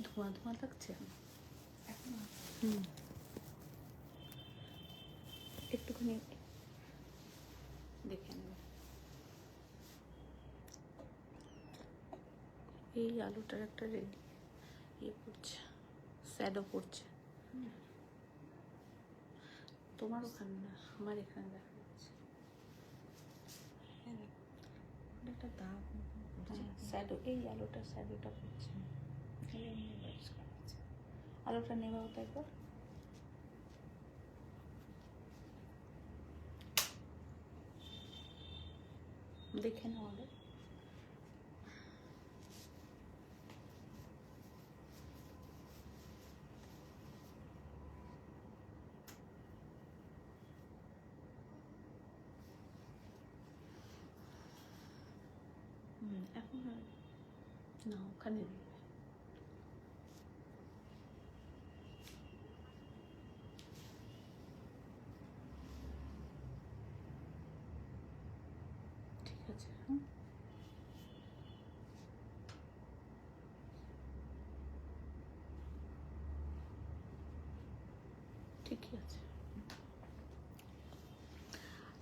ধোঁয়া ধোঁয়া লাগছে এখন একটুখানি দেখে নেব। এই আলুটার একটা রেডি ইয়ে পড়ছে, স্যাডও পড়ছে। তোমার ওখানে না, আমার এখানে দেখা যাচ্ছে একটা দাগ স্যাডো, এই আলুটা স্যাডোটা পড়ছে। আলুটা নেওয়া হতো একবার। দেখে নাও আগে। এখন না ওখানে দিবে। ঠিক আছে, হ্যাঁ ঠিকই আছে।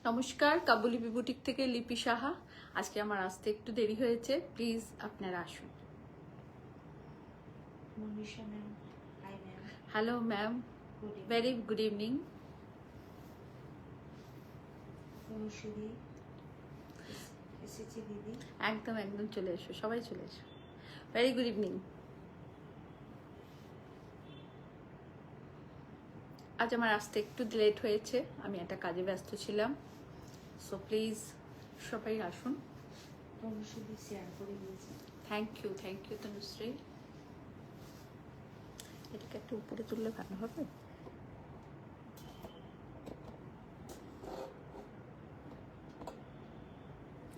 নমস্কার, কাবুলি বিবুটিক থেকে লিপি সাহা। আজকে আমার আসতে একটু দেরি হয়েছে, প্লিজ আপনারা আসুন। Manisha ma'am, hi ma'am. Hello ma'am, very good evening. Tanushree এসেছি দিদি। একদম একদম চলে এসো, সবাই চলে এসো। Very good evening. আজ আমার আসতে একটু লেট হয়েছে, আমি একটা কাজে ব্যস্ত ছিলাম। সো প্লিজ সবাই আসুন। তনুশ্রী শেয়ার করে দিয়েছে। Thank you Tanushree. এটাকে একটু উপরে তুললে ভালো হবে।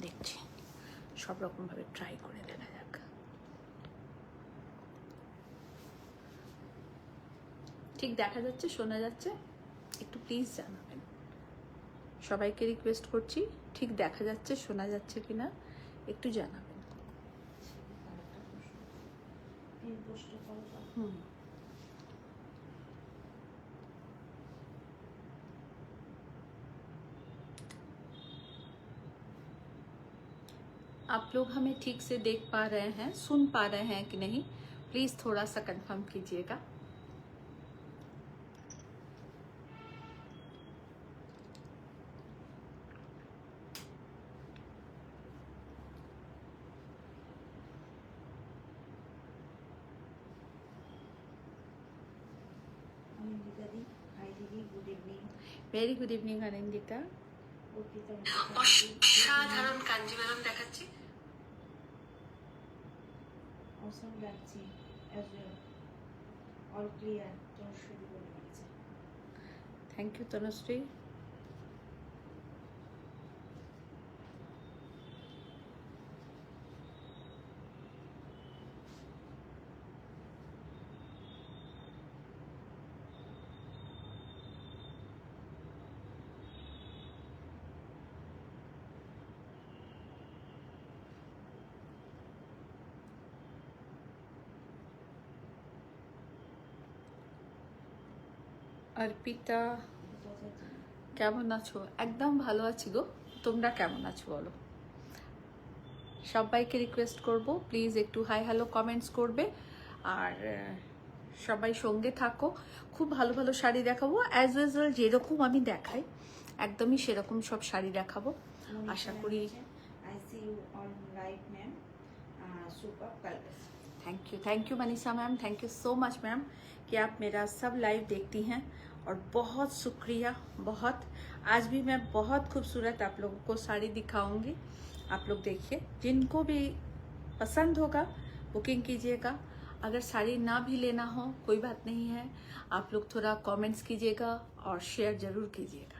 দেখছি সব রকম ভাবে ট্রাই করে দেখা যাক। ঠিক দেখা যাচ্ছে, শোনা যাচ্ছে? একটু প্লিজ জানাবেন। সবাইকে রিকোয়েস্ট করছি, ঠিক দেখা যাচ্ছে, শোনা যাচ্ছে কিনা একটু জানাবেন। आप लोग हमें ठीक से देख पा रहे हैं, सुन पा रहे हैं कि नहीं, प्लीज थोड़ा सा कंफर्म कीजिएगा। অনিন্দিতা দি, হাই দিদি, good evening. Very good evening Anandita. Arpita অসাধারণ কাঞ্জিভারম দেখাচ্ছি। অসম লাগছে, as well all clear, Tanushree বলে দিয়েছে। Thank you Tanushree. অর্পিতা কেমন আছো? একদম ভালো আছি গো, তোমরা কেমন আছো বলো? সবাইকে রিকোয়েস্ট করব প্লিজ একটু হাই হ্যালো কমেন্টস করবে। আর সবাই সঙ্গে থাকো, খুব ভালো ভালো শাড়ি দেখাবো, অ্যাজ ইউজুয়াল যেরকম আমি দেখাই একদমই সেরকম সব শাড়ি দেখাবো। আশা করি। I see you on live ma'am, super colours. Thank you Manisha ma'am, thank you so much ma'am कि आप मेरा सब लाइव देखती हैं। और बहुत शुक्रिया, बहुत। आज भी मैं बहुत खूबसूरत आप लोगों को साड़ी दिखाऊंगी, आप लोग देखिए। जिनको भी पसंद होगा बुकिंग कीजिएगा। अगर साड़ी ना भी लेना हो कोई बात नहीं है, आप लोग थोड़ा कमेंट्स कीजिएगा और शेयर ज़रूर कीजिएगा।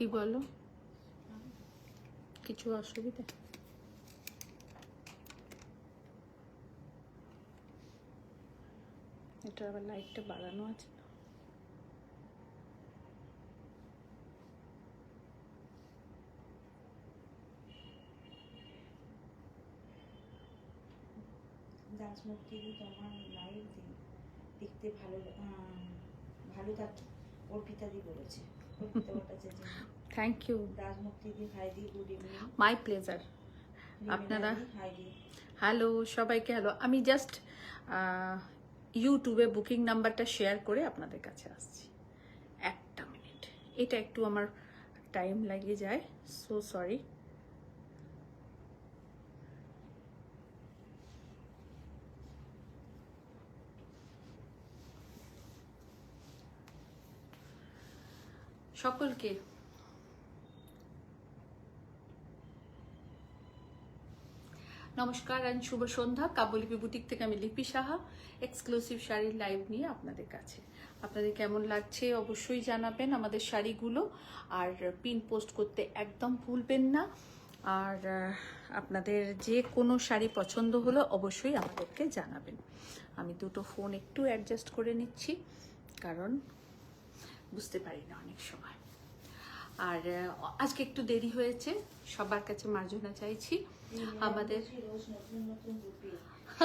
কি বলো, কিছু অসুবিধা? এটা আবার লাইটটা বাড়ানো আছে। রাজমূর্তি তোমার লাইভ দেখতে ভালো ভালো থাকে, অর্পিতাদি বলেছে। অর্পিতা ভট্টাচার্য। থ্যাংক ইউ রাজমূর্তি দি, হাইদি, গুড ইভিনিং। My pleasure. আপনারা হাইদি, হ্যালো, সবাইকে হ্যালো। আমি জাস্ট ইউটিউবে বুকিং নাম্বারটা শেয়ার করে আপনাদের কাছে আসছি। একটা মিনিট, এটা একটু আমার টাইম লাগিয়ে যায়, সো সরি। সকলকে নমস্কার আর শুভ সন্ধ্যা। কাব্যলিপি বুটিক থেকে আমি লিপি সাহা এক্সক্লুসিভ শাড়ির লাইভ নিয়ে আপনাদের কাছে। আপনাদের কেমন লাগছে অবশ্যই জানাবেন আমাদের শাড়িগুলো, আর পিন পোস্ট করতে একদম ভুলবেন না। আর আপনাদের যে কোনো শাড়ি পছন্দ হলো অবশ্যই আমাদেরকে জানাবেন। আমি দুটো ফোন একটু অ্যাডজাস্ট করে নিচ্ছি, কারণ বুঝতে পারি না অনেক সময়। আর আজকে একটু দেরি হয়েছে, সবার কাছে মার্জনা চাইছি। আমাদের রোজ নতুন নতুন রূপে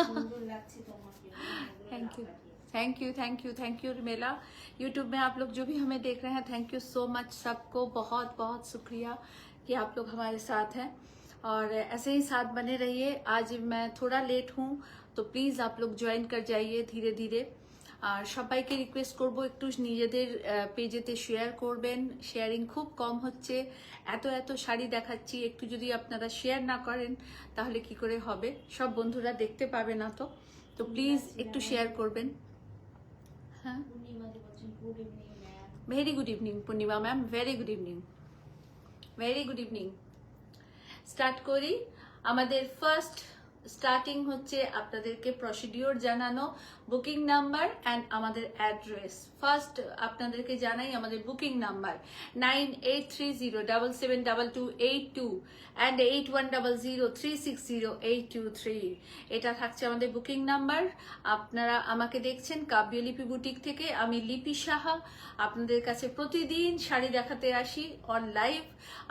সুন্দর লাগছে তোমাকে। Thank you thank you thank you thank you Mela. YouTube में आप लोग जो भी हमें देख रहे हैं, थैंक यू सो मच। सबको बहुत बहुत शुक्रिया कि आप लोग हमारे साथ हैं, और ऐसे ही साथ बने रहिए। आज मैं थोड़ा लेट हूँ, तो प्लीज़ आप लोग ज्वाइन कर जाइए धीरे धीरे। আর সবাইকে রিকোয়েস্ট করব একটু নিজেদের পেজেতে শেয়ার করবেন। শেয়ারিং খুব কম হচ্ছে, এত এত শাড়ি দেখাচ্ছি, একটু যদি আপনারা শেয়ার না করেন তাহলে কি করে হবে? সব বন্ধুরা দেখতে পাবে না তো, তো প্লিজ একটু শেয়ার করবেন। হ্যাঁ, very good evening Purnima ma'am, very good evening, very good evening. Start করি। আমাদের ফার্স্ট স্টার্টিং হচ্ছে আপনাদেরকে প্রসিডিওর জানানো, বুকিং নাম্বার অ্যান্ড আমাদের অ্যাড্রেস। ফার্স্ট আপনাদেরকে জানাই আমাদের বুকিং নাম্বার 9830772282 অ্যান্ড 8100360823। এটা থাকছে আমাদের বুকিং নাম্বার। আপনারা আমাকে দেখছেন কাব্যলিপি বুটিক থেকে, আমি লিপি সাহা আপনাদের কাছে প্রতিদিন শাড়ি দেখাতে আসি অন লাইভ।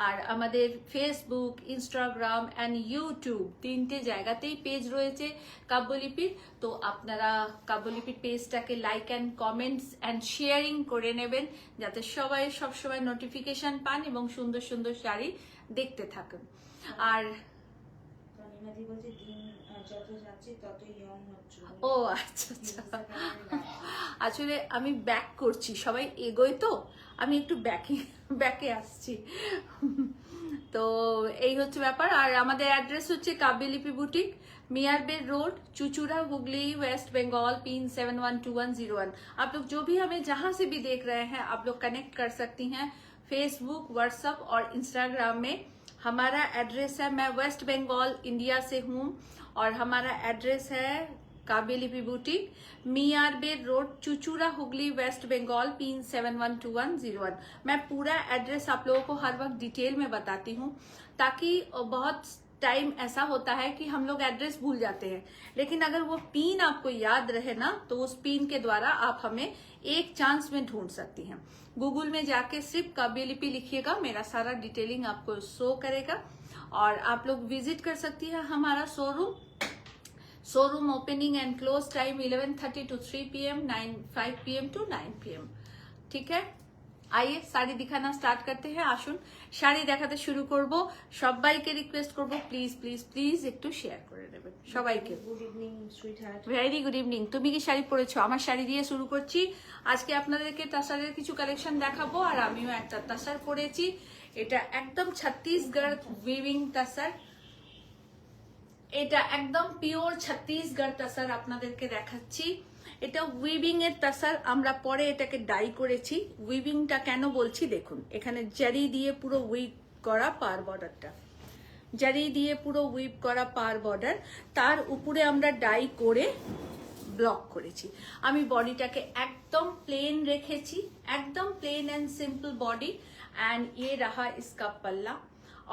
আর আমাদের ফেসবুক, ইনস্টাগ্রাম অ্যান্ড ইউটিউব তিনটে জায়গাতেই পেজ রয়েছে কাব্যলিপির। তো আপনারা কাব্যলিপির পেজটাকে like and comments and sharing করে নেবেন, যাতে সবাই সবসময় নোটিফিকেশন পান এবং সুন্দর সুন্দর শাড়ি দেখতে থাকেন। আর ও আচ্ছা আচ্ছা, আসলে আমি ব্যাক করছি, সবাই এগোয় তো আমি একটু ব্যাকে আসছি। তো এই হচ্ছে ব্যাপার। আর আমাদের অ্যাড্রেস হচ্ছে Kabyalipi boutique, Miyarber road, Chuchura, Hooghly, West Bengal, pin 712101। आप लोग जो भी हमें जहां से भी देख रहे हैं, आप लोग कनेक्ट कर सकती हैं फेसबुक, व्हाट्सएप और इंस्टाग्राम में। हमारा एड्रेस है, मैं वेस्ट बंगाल इंडिया से हूँ, और हमारा एड्रेस है Kabyalipi boutique, Miyarber road, Chuchura, Hooghly, West Bengal, pin 712101। मैं पूरा एड्रेस आप लोगों को हर वक्त डिटेल में बताती हूँ, ताकि बहुत टाइम ऐसा होता है कि हम लोग एड्रेस भूल जाते हैं, लेकिन अगर वो पिन आपको याद रहे ना, तो उस पिन के द्वारा आप हमें एक चांस में ढूंढ सकती हैं। गूगल में जाके सिर्फ काब्यलिपि लिखिएगा, मेरा सारा डिटेलिंग आपको शो करेगा, और आप लोग विजिट कर सकती हैं हमारा showroom opening and close time 11:30 to 3 PM, 5 PM to 9 PM। ठीक है, आइए শাড়ি দেখানো স্টার্ট করতে हैं। আসুন শাড়ি দেখাতে শুরু করব। সবাইকে রিকোয়েস্ট করব প্লিজ প্লিজ প্লিজ একটু শেয়ার করে দেবেন সবাইকে। Good evening sweetheart. Very good evening. তুমি কি শাড়ি পরেছো? আমার শাড়ি দিয়ে শুরু করছি। আজকে আপনাদেরকে তাসারের কিছু কালেকশন দেখাবো, আর আমিও একটা তাসার পরেছি। এটা একদম ছত্তিশগড় উইভিং তাসার, এটা একদম পিওর ছত্তিশগড় তাসার আপনাদেরকে দেখাচ্ছি। এটা উইভিং এর তাসার, আমরা পরে এটাকে ডাই করেছি। উইভিংটা কেন বলছি দেখুন, এখানে জারি দিয়ে পুরো উইভ করা পার বর্ডারটা, জারি দিয়ে পুরো উইভ করা পার বর্ডার, তার উপরে আমরা ডাই করে ব্লক করেছি। আমি বডিটাকে একদম প্লেন রেখেছি, একদম plain and simple body, and ये रहा इसका पल्ला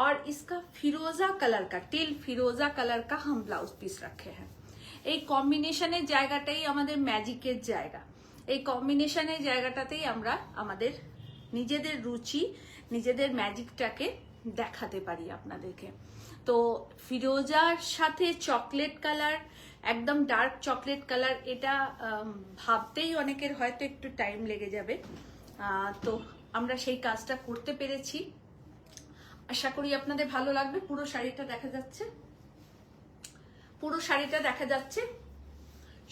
और इसका फिरोजा कलर का टिल फिरोजा कलर का हम ब्लाउज पिस रखे हैं। এই কম্বিনেশনের জায়গাটাই আমাদের ম্যাজিকের জায়গা। এই কম্বিনেশনের জায়গাটাতেই আমরা আমাদের নিজেদের রুচি নিজেদের ম্যাজিকটাকে দেখাতে পারি আপনাদেরকে। তো ফিরোজার সাথে চকলেট কালার, একদম ডার্ক চকলেট কালার, এটা ভাবতেই অনেকের হয়তো একটু টাইম লেগে যাবে। তো আমরা সেই কাজটা করতে পেরেছি। আশা করি আপনাদের ভালো লাগবে। পুরো শাড়িটা দেখা যাচ্ছে, পুরো শাড়িটা দেখা যাচ্ছে।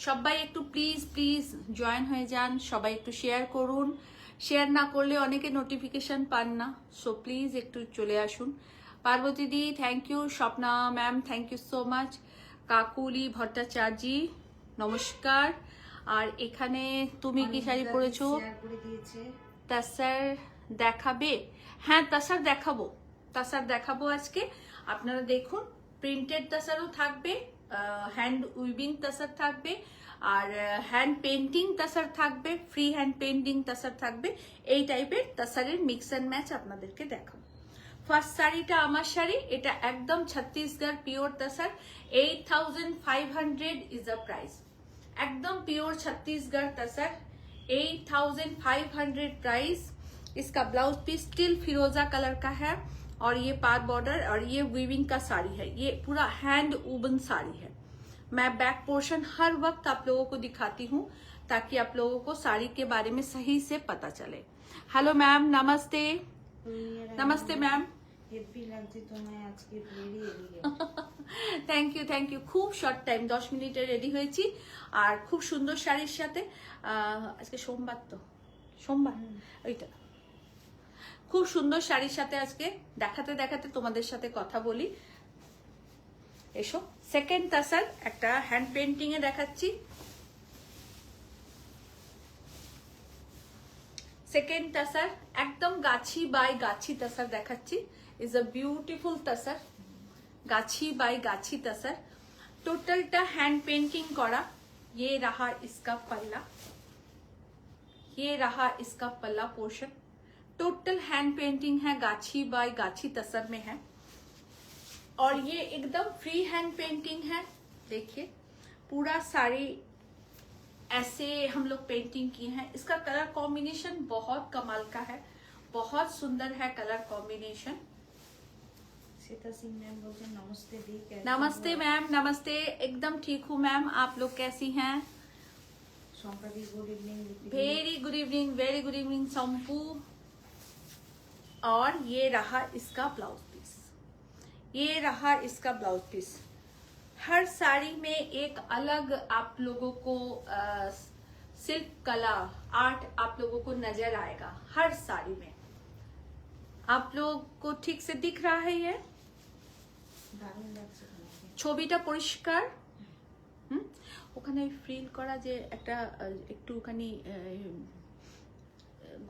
সবাই একটু প্লিজ প্লিজ জয়েন হয়ে যান, সবাই একটু শেয়ার করুন। শেয়ার না করলে অনেকে নোটিফিকেশন পান না, সো প্লিজ একটু চলে আসুন। Parvati di thank you, Swapna ma'am thank you so much, Kakuli Bhattacharya নমস্কার। আর এখানে তুমি কি শাড়ি পরেছো? তাসার দেখাবে? হ্যাঁ তাসার দেখাবো, তাসার দেখাবো আজকে। আপনারা দেখুন, প্রিন্টেড তাসারও থাকবে, হ্যান্ড উইভিং তাসার থাকবে, আর হ্যান্ড পেন্টিং তাসার থাকবে, ফ্রি হ্যান্ড পেন্টিং তাসার থাকবে। এই টাইপের তাসারের মিক্স অ্যান্ড ম্যাচ আপনাদেরকে দেখাবো। ফার্স্ট শাড়িটা আমার শাড়ি, এটা একদম Chhattisgarh pure তাসার। 8500 is the price. एकदम प्योर छत्तीसगढ़ तसर, 8500 प्राइस। इसका ब्लाउज पीस स्टिल फिरोजा कलर का है और ये पार बॉर्डर और ये वीविंग का साड़ी है। ये पूरा हैंड वूवन साड़ी है। मैं बैक पोर्शन हर वक्त आप लोगों को दिखाती हूँ ताकि आप लोगों को साड़ी के बारे में सही से पता चले। हेलो मैम, नमस्ते। नमस्ते मैम। Thank you. খুব শর্ট টাইম, 10 মিনিটে রেডি হয়েছি আর খুব সুন্দর শাড়ির সাথে। আজকে সোমবার, তো সোমবার ওইটা, খুব সুন্দর শাড়ির সাথে আজকে দেখাতে দেখাতে তোমাদের সাথে কথা বলি। এসো, সেকেন্ড তাসার একটা হ্যান্ড পেন্টিং এ দেখাচ্ছি। সেকেন্ড তাসার একদম গাছি বাই গাছি তাসার দেখাচ্ছি। ইজ আ বিউটিফুল তাসার, गाछी बाय गाछी तसर, टोटलटा हैंड पेंटिंग करा। ये रहा इसका पल्ला, ये रहा इसका पल्ला पोर्शन, टोटल हैंड पेंटिंग है, गाछी बाय गाछी तसर में है। और ये एकदम फ्री हैंड पेंटिंग है। देखिए पूरा साड़ी ऐसे हम लोग पेंटिंग किए हैं। इसका कलर कॉम्बिनेशन बहुत कमाल का है, बहुत सुंदर है कलर कॉम्बिनेशन। नमस्ते दी, नमस्ते मैम, नमस्ते। एकदम ठीक हूँ मैम, आप लोग कैसी हैं? Good evening. Very good evening, very good evening संपू। और ये रहा इसका ब्लाउज पीस, ये रहा इसका ब्लाउज पीस। हर साड़ी में एक अलग आप लोगों को शिल्प कला आर्ट आप लोगों को नजर आएगा हर साड़ी में। आप लोग को ठीक से दिख रहा है ये ছবিটা পরিষ্কার? ওখানে ফ্রিল করা যে একটা একটুখানি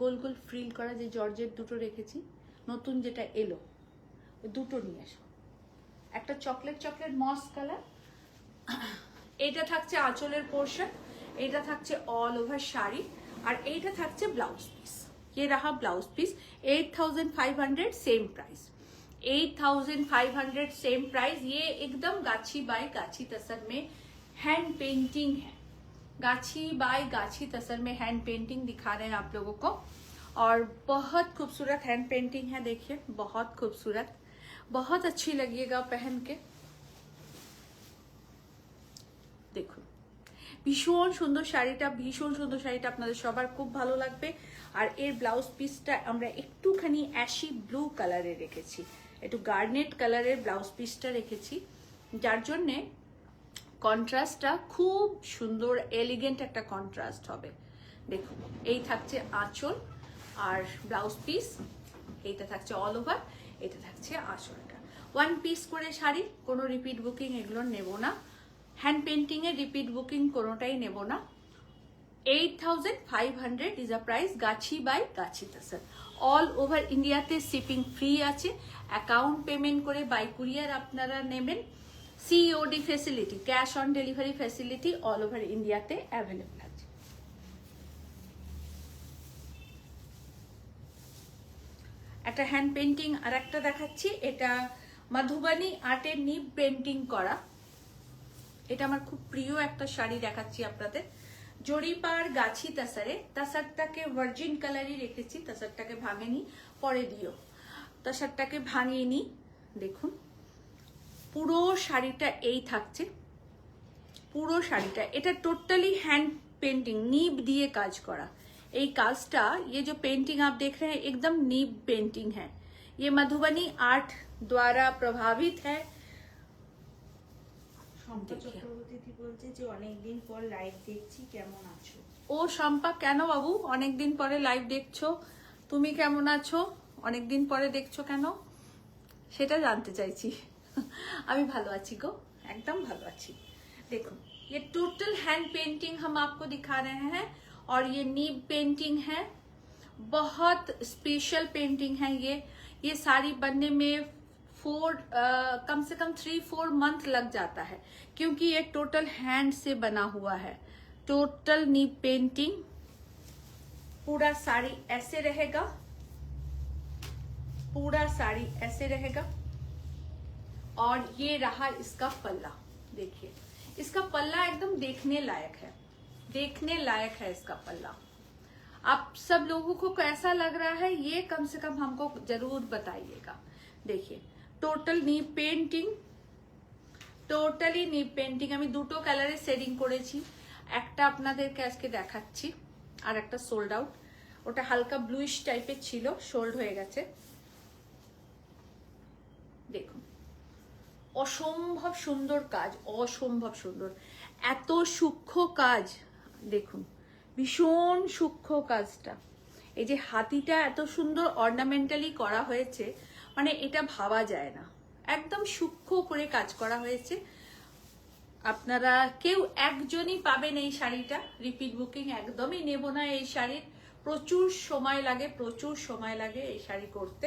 গোল গোল ফ্রিল করা যে জর্জেট দুটো রেখেছি, নতুন যেটা এলো, দুটো নিয়ে এসো। একটা চকলেট চকলেট মস কালার, এটা থাকছে আঁচলের পোর্শন, এটা থাকছে অল ওভার শাড়ি, আর এইটা থাকছে ব্লাউজ পিস। ये रहा blouse piece, 8500 same price, 8500 same price. ये एकदम गाछी बाय गाछी तसर में हैंड पेंटिंग है, गाछी बाय गाछी तसर में हैंड पेंटिंग दिखा रहे हैं आप लोगों को। और बहुत खूबसूरत हैंड पेंटिंग है, देखिए बहुत खूबसूरत, बहुत अच्छी लगेगा पहन के। देखो ভীষণ সুন্দর শাড়িটা, ভীষণ সুন্দর শাড়িটা আপনাদের সবার খুব ভালো লাগবে। আর এর ব্লাউজ পিসটা আমরা একটুখানি অ্যাশি ব্লু কালারে রেখেছি, একটু গার্নেট কালারের ব্লাউজ পিসটা রেখেছি, যার জন্যে কন্ট্রাস্টটা খুব সুন্দর এলিগেন্ট একটা কন্ট্রাস্ট হবে। দেখুন এই থাকছে আঁচল আর ব্লাউজ পিস, এইটা থাকছে অল ওভার, এটা থাকছে আঁচলটা। ওয়ান পিস করে শাড়ি, কোনো রিপিট বুকিং এগুলো নেব না, হ্যান্ড পেন্টিং এর রিপিট বুকিং কোনোটাই নেব না। 8500 is a price, Gachhi by Gachhi তাসার। All over ইন্ডিয়াতে শিপিং ফ্রি আছে। অ্যাকাউন্ট পেমেন্ট করে বাই কুরিয়ার আপনারা নেবেন। COD facility, cash on delivery facility all over ইন্ডিয়াতে অ্যাভেলেবল আছে। একটা হ্যান্ড পেন্টিং আর একটা দেখাচ্ছি, এটা মধুবনী আর্টের নিব পেন্টিং করা। এটা আমার খুব প্রিয় একটা শাড়ি দেখাচ্ছি আপনাদের। জরিপার গাছি তাসারে, তাসারটাকে ভার্জিন কালারই রেখেছি, তাসারটাকে ভাঙেনি, পরে দিও। তাসারটাকে ভাঙিনি, দেখুন পুরো শাড়িটা এই থাকছে, পুরো শাড়িটা। এটা টোটালি हैंड पेंटिंग, नीब दिए काज करा। এই কাজটা, ये जो पेंटिंग आप देख रहे हैं एकदम नीब पेंटिंग है। ये मधुबनी आर्ट द्वारा प्रभावित है। সম্পা চক্রবর্তী বলছে যে অনেকদিন পর লাইভ দেখছি, কেমন আছো? ও শম্পা, কেন বাবু অনেকদিন পরে লাইভ দেখছো? তুমি কেমন আছো? অনেকদিন পরে দেখছো কেন সেটা জানতে চাইছি। আমি ভালো আছি গো, একদম ভালো আছি। देखो ये टोटल हैंड पेंटिंग हम आपको दिखा रहे हैं और ये नीब पेंटिंग है, बहुत स्पेशल पेंटिंग है। ये साड़ी बनने में कम से कम 3-4 मंथ लग जाता है, क्योंकि ये टोटल हैंड से बना हुआ है। टोटल नीब पेंटिंग, पूरा साड़ी ऐसे रहेगा, पूरा साड़ी ऐसे रहेगा। और ये रहा इसका पल्ला, देखिए इसका पल्ला एकदम देखने लायक है, देखने लायक है इसका पल्ला। आप सब लोगों को कैसा लग रहा है ये कम से कम हमको जरूर बताइएगा। देखिए টোটাল নিব পেন্টিং, টোটালি নিব পেন্টিং। আমি দুটো কালারে শেডিং করেছি, একটা আপনাদেরকে আজকে দেখাচ্ছি আর একটা সোল্ড আউট। ওটা হালকা ব্লুইশ টাইপের ছিল, সোল্ড হয়ে গেছে। দেখুন অসম্ভব সুন্দর কাজ, অসম্ভব সুন্দর, এত সূক্ষ্ম কাজ। দেখুন ভীষণ সূক্ষ্ম কাজটা। এই যে হাতিটা এত সুন্দর অর্নামেন্টালি করা হয়েছে, মানে এটা ভাবা যায় না, একদম সূক্ষ্ম করে কাজ করা হয়েছে। আপনারা কেউ একজনই পাবেন এই শাড়িটা, রিপিট বুকিং একদমই নেব না এই শাড়ির। প্রচুর সময় লাগে, প্রচুর সময় লাগে এই শাড়ি করতে।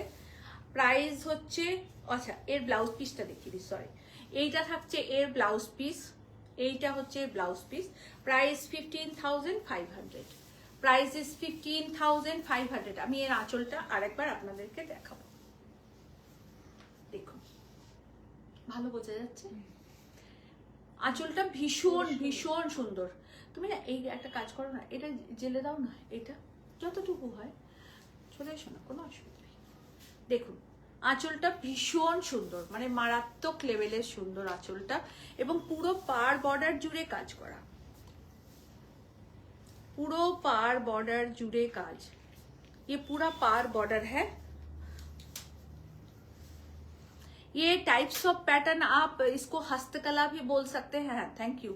প্রাইস হচ্ছে, আচ্ছা এর ব্লাউজ পিসটা দেখিয়ে দিই, সরি, এইটা থাকছে এর ব্লাউজ পিস, এইটা হচ্ছে blouse piece. Price 15,500, price is 15,500। আমি এর আঁচলটা আরেকবার আপনাদেরকে দেখাবো, দেখুন ভালো বোঝা যাচ্ছে। আঁচলটা ভীষণ ভীষণ সুন্দর। তুমি না এই একটা কাজ করো না, এটা জেলে দাও না, এটা যতটুকু হয় চলে এসো না, কোনো অসুবিধা নেই। দেখুন আঁচলটা ভীষণ সুন্দর, মানে মারাত্মক লেভেলের সুন্দর আঁচলটা, এবং পুরো পার বর্ডার জুড়ে কাজ করা, পুরো पार बॉर्डर जुड़े काज। ये पूरा पार बॉर्डर है। ये टाइप्स ऑफ पैटर्न, आप इसको हस्तकला भी बोल सकते हैं, thank you.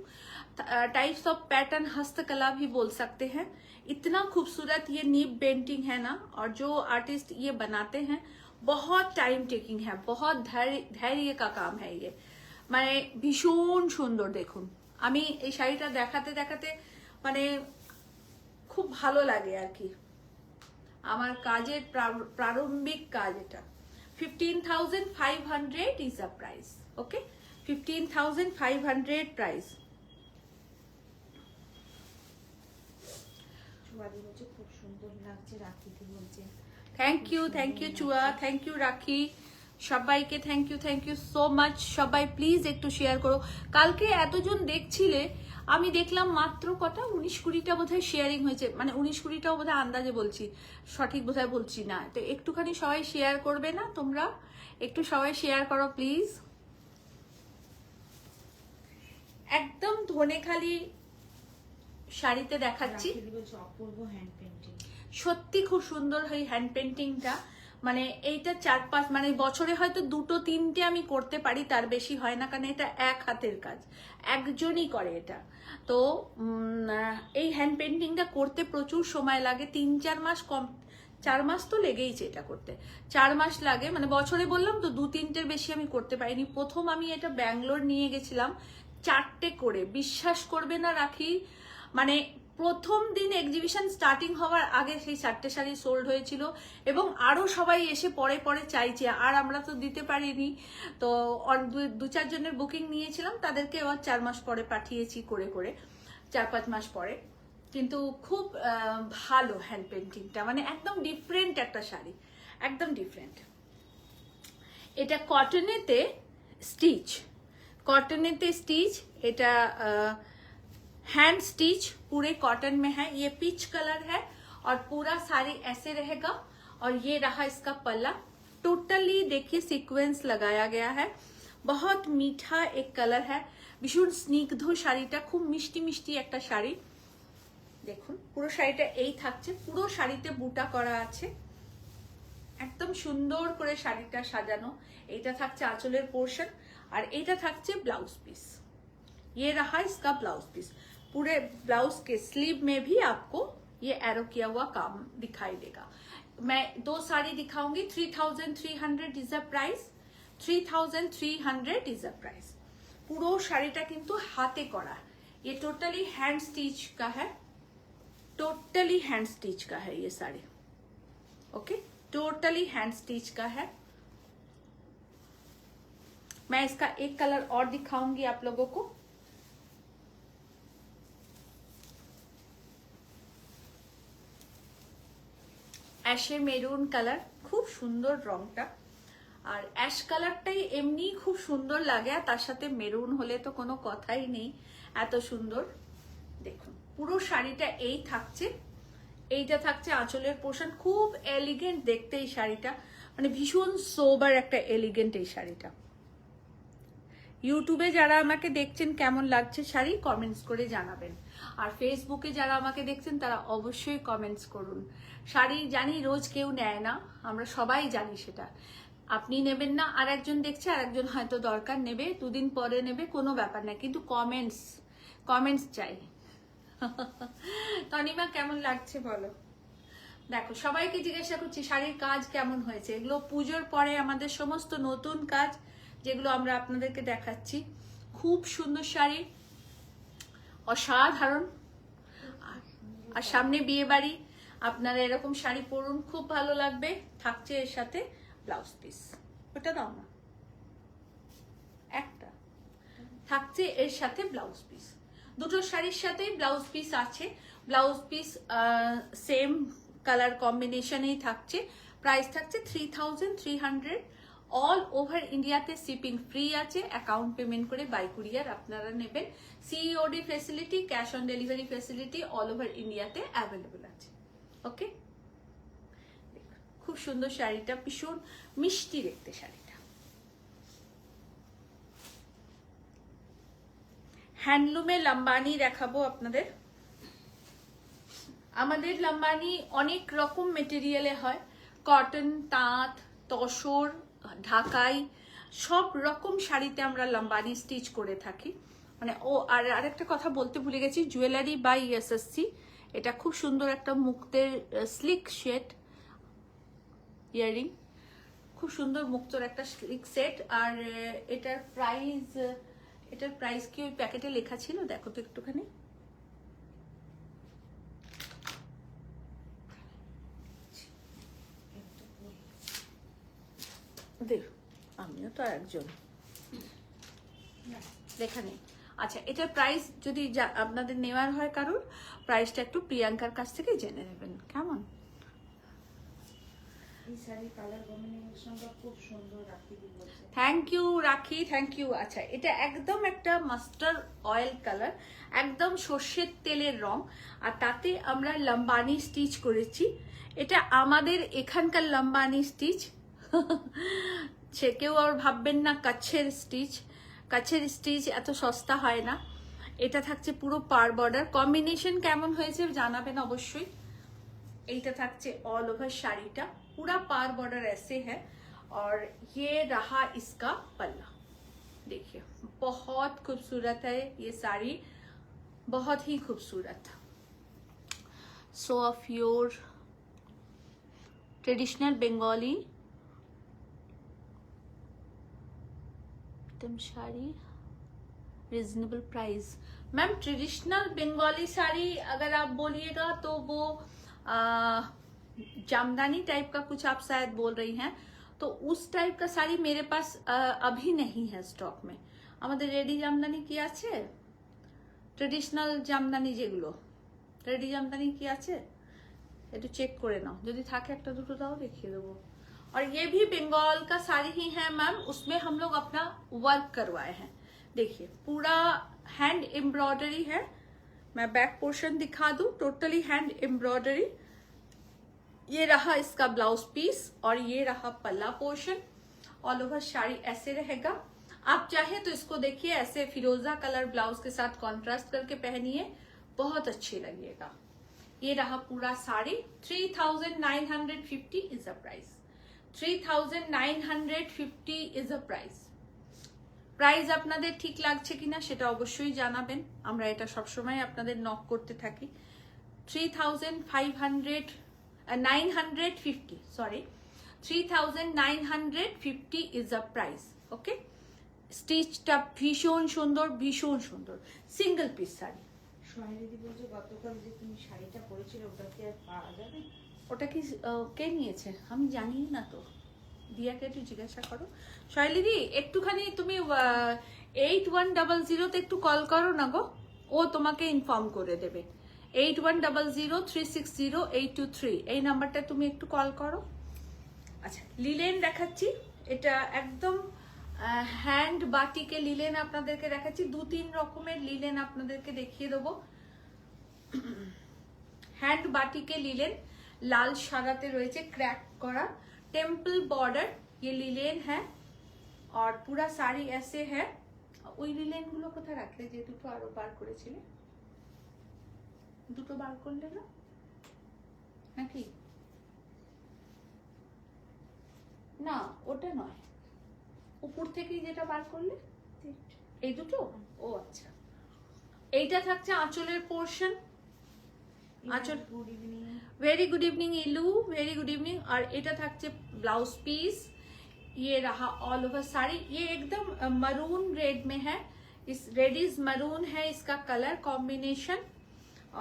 Types of pattern हस्तकला भी बोल सकते हैं। इतना खूबसूरत ये नीब पेंटिंग है ना, और जो आर्टिस्ट ये बनाते हैं बहुत टाइम टेकिंग है, बहुत धैर्य का काम है ये, মানে ভীষণ সুন্দর। দেখুন আমি এই শাড়িটা দেখাতে দেখাতে মানে খুব ভালো লাগে আর কি। আমার কাজের প্রারম্ভিক কাজ এটা। 15,500 is the price, okay? 15,500 price। চুয়াদি বলছে খুব সুন্দর লাগছে, রাখিদি বলছে থ্যাংক ইউ চুয়া, থ্যাংক ইউ রাখি, সবাইকে থ্যাংক ইউ সো মাচ। সবাই প্লিজ একটু শেয়ার করো। কালকে এতজন দেখছিলে, আমি দেখলাম মাত্র কটা 19-20টা বোধহয় শেয়ারিং হয়েছে, মানে 19-20টাও বোধহয় আন্দাজে বলছি, সঠিক বোধহয় বলছি না। তো একটুখানি সবাই শেয়ার করবে না তোমরা? একটু সবাই শেয়ার করো প্লিজ। একদম ধনেখালি শাড়িতে দেখাচ্ছি, অপূর্ব হ্যান্ড পেন্টিং, সত্যি খুব সুন্দর এই হ্যান্ড পেন্টিংটা। মানে এইটা 4-5, মানে বছরে হয়তো 2-3টে আমি করতে পারি, তার বেশি হয় না, কারণ এটা এক হাতের কাজ, একজনই করে এটা। তো এই হ্যান্ড পেন্টিংটা করতে প্রচুর সময় লাগে, 3-4 মাস, কম 4 মাস তো লেগেইছে এটা করতে, 4 মাস লাগে। মানে বছরে বললাম তো 2-3টের বেশি আমি করতে পারিনি। প্রথম আমি এটা ব্যাঙ্গালোর নিয়ে গেছিলাম 4টে করে, বিশ্বাস করবে না রাখি, মানে প্রথম দিন এক্সিবিশন স্টার্টিং হওয়ার আগে সেই 4টে শাড়ি সোল্ড হয়েছিল, এবং আরো সবাই এসে পরে পরে চাইছে, আর আমরা তো দিতে পারিনি। তো 2-4 জনের বুকিং নিয়েছিলাম, তাদেরকে এবার 4 মাস পরে পাঠিয়েছি করে করে, 4-5 মাস পরে। কিন্তু খুব ভালো হ্যান্ড পেন্টিংটা, মানে একদম ডিফারেন্ট একটা শাড়ি, একদম ডিফারেন্ট। এটা কটনেতে স্টিচ, कॉटन स्टिच, एटा हैंड स्टिच पूरे कॉटन में है। ये पीच कलर है और पूरा साड़ी ऐसे रहेगा। और ये रहा इसका पल्ला, टोटली देखिए सीक्वेंस लगाया गया है। बहुत मीठा एक कलर है, भीषण स्निग्ध শাড়িটা, খুব মিষ্টি মিষ্টি একটা শাড়ি। দেখুন পুরো শাড়িটা এই থাকছে, পুরো শাড়িতে বুটা করা আছে, একদম সুন্দর করে শাড়িটা সাজানো। এইটা থাকছে আঁচলের পোর্শন और এটা থাকছে ब्लाउज पीस। ये रहा इसका ब्लाउज पीस। पूरे ब्लाउज के स्लीव में भी आपको ये एरो किया हुआ काम दिखाई देगा। मैं दो साड़ी दिखाऊंगी। 3300 is a price, 3300 is a price. পুরো শাড়িটা কিন্তু হাতে করা, ये टोटली हैंड स्टिच का है, टोटली हैंड स्टिच का है ये sari. Okay, totally hand stitch का है। मैं इसका एक कलर और दिखाऊंगी आप लोगों को। অ্যাশে মেরুন কালার, খুব সুন্দর রংটা। আর অ্যাশ কালারটাই এমনি খুব সুন্দর লাগে, আর তার সাথে মেরুন হলে তো কোনো কথাই নেই, এত সুন্দর। দেখুন পুরো শাড়িটা এই থাকছে, এইটা থাকছে আঁচলের পোর্শন। খুব এলিগেন্ট দেখতে এই শাড়িটা, মানে ভীষণ সোবার একটা এলিগেন্ট এই শাড়িটা। ইউটিউবে যারা আমাকে দেখছেন কেমন লাগছে শাড়ি কমেন্টস করে জানাবেন, আর ফেসবুকে যারা আমাকে দেখছেন তারা অবশ্যই কমেন্টস করুন। শাড়ি জানি রোজ কেউ নেয় না, আমরা সবাই জানি সেটা। আপনি নেবেন না, আর একজন দেখছে, আর একজন হয়তো দরকার নেবে, দুদিন পরে নেবে, কোনো ব্যাপার না, কিন্তু কমেন্টস চাই। তনিমা কেমন লাগছে বলো। দেখো সবাইকে জিজ্ঞাসা করছি শাড়ির কাজ কেমন হয়েছে। এগুলো পুজোর পরে আমাদের সমস্ত নতুন কাজ, যেগুলো আমরা আপনাদেরকে দেখাচ্ছি। খুব সুন্দর শাড়ি, অসাধারণ। আর সামনে বিয়ে বাড়ি, আপনারা এরকম শাড়ি পরুন, খুব ভালো লাগবে। থাকছে এর সাথে ব্লাউজ পিস, ওটা দাও না, একটা থাকছে এর সাথে ব্লাউজ পিস। দুটো শাড়ির সাথেই ব্লাউজ পিস আছে। ব্লাউজ পিস সেম কালার কম্বিনেশনেই থাকছে। প্রাইস থাকছে 3300। অল ওভার ইন্ডিয়াতে শিপিং ফ্রি আছে। অ্যাকাউন্ট পেমেন্ট করে বাই কুরিয়ার আপনারা নেবেন। COD facility, cash on delivery facility all over ইন্ডিয়াতে অ্যাভেলেবল আছে। ওকে, খুব সুন্দর শাড়িটা, ভীষণ মিষ্টি দেখতে শাড়িটা। হ্যান্ডলুমে লাম্বানি দেখাবো আপনাদের। আমাদের লাম্বানি অনেক রকম মেটেরিয়ালে হয়, কটন, তাঁত, তসর, ঢাকাই, সব রকম শাড়িতে আমরা লাম্বানি স্টিচ করে থাকি। মানে আর আরেকটা কথা বলতে ভুলে গেছি, জুয়েলারি বাই এসএসসি। এটা খুব সুন্দর একটা মুক্তের স্লিক সেট ইয়ারিং, খুব সুন্দর মুক্তর একটা স্লিক সেট। আর এটার প্রাইস কি ওই প্যাকেটে লেখা ছিল? দেখো তো একটুখানি। দেখ, আমিও তো একজন, লেখা নেই। আচ্ছা, এটার প্রাইস যদি আপনাদের নেওয়ার হয় কারোর, প্রাইসটা একটু প্রিয়াঙ্কার কাছ থেকে জেনে নেবেন, কেমন? থ্যাংক ইউ রাখি, থ্যাংক ইউ। আচ্ছা, এটা একদম একটা মাস্টার্ড অয়েল কালার, একদম সর্ষের তেলের রং, আর তাতে আমরা লাম্বানি স্টিচ করেছি। এটা আমাদের এখানকার লাম্বানি স্টিচ, সে কেউ আর ভাববেন না কাছের স্টিচ। কাছের স্টিচ এত সস্তা হয় না। এটা থাকছে পুরো পার বর্ডার। কম্বিনেশন কেমন হয়েছে জানাবেন অবশ্যই। এইটা থাকছে ऑल ओवर শাড়িটা, पूरा पार बॉर्डर ऐसे है। और ये रहा इसका पल्ला, देखिए बहुत खूबसूरत है ये साड़ी, बहुत ही खूबसूरत। So of your traditional Bengali sari, reasonable price. Ma'am traditional Bengali sari अगर आप बोलिएगा तो वो जामदानी टाइप का कुछ आप शायद बोल रही हैं, तो उस टाइप का साड़ी मेरे पास अभी नहीं है स्टॉक में। আমাদের রেডি জামদানি কি আছে? ট্রেডিশনাল জামদানি যেগুলো, রেডি জামদানি কি আছে একটু চেক করে নাও, যদি থাকে একটা দুটো দাও, দেখিয়ে দেবো। और ये भी बंगाल का साड़ी ही है मैम, उसमें हम लोग अपना वर्क करवाए हैं। देखिए पूरा हैंड एम्ब्रॉयडरी है। मैं बैक पोर्शन दिखा दूं, टोटली हैंड एम्ब्रॉयडरी। ये रहा इसका ब्लाउज पीस और ये रहा पल्ला पोर्शन। ऑल ओवर साड़ी ऐसे रहेगा। आप चाहे तो इसको देखिए ऐसे फिरोजा कलर ब्लाउज के साथ कॉन्ट्रास्ट करके पहनिए, बहुत अच्छी लगेगा। ये रहा पूरा sari. 3950 is the price. 3950 is a price. Price আপনাদের ঠিক লাগছে কিনা সেটা অবশ্যই জানাবেন, আমরা এটা সবসময় আপনাদের নক করতে থাকি। 950 সরি 3950 ইজ আ প্রাইস। ওকে, স্টিচটা ভীষণ সুন্দর, ভীষণ সুন্দর, সিঙ্গেল পিস শাড়ি। সোনালি বলছে গতকাল যে তুমি শাড়িটা পরেছিলে ওটা কি আর পাওয়া যাবে? ওটা কি কে নিয়েছে আমি জানি না তো, দিয়াকে একটু জিজ্ঞাসা করো। শৈলীদি একটুখানি তুমি 8100 তে একটু কল করো না গো, ও তোমাকে ইনফর্ম করে দেবে। 8100360823 এই নাম্বারটা তুমি একটু কল করো। আচ্ছা, লিলেন দেখাচ্ছি। এটা একদম হ্যান্ড বাটিকে লিলেন আপনাদেরকে দেখাচ্ছি। 2-3 রকমের লিলেন আপনাদেরকে দেখিয়ে দেবো। हैंड बाटी के लिलेन लाल सादाते রয়েছে क्रैक करा, टेम्पल बॉर्डर, ये लिलेन है और पूरा साड़ी ऐसे है। ওই লিলেন গুলো কোথায় রাখলে যে দুটো আরো বার করেছিলে? দুটো বার করলে না নাকি? না ওটা নয়, উপর থেকে যেটা বার করলে এই দুটো। ও আচ্ছা, এইটা থাকছে আঁচলের পোর্শন। আঁচল, good evening. Very good evening इलू, वेरी गुड इवनिंग। और এটা থাকছে ब्लाउज पीस। ये रहा ऑल ओवर साड़ी। ये एकदम मरून रेड में है, इस रेडिश मरून है इसका कलर कॉम्बिनेशन।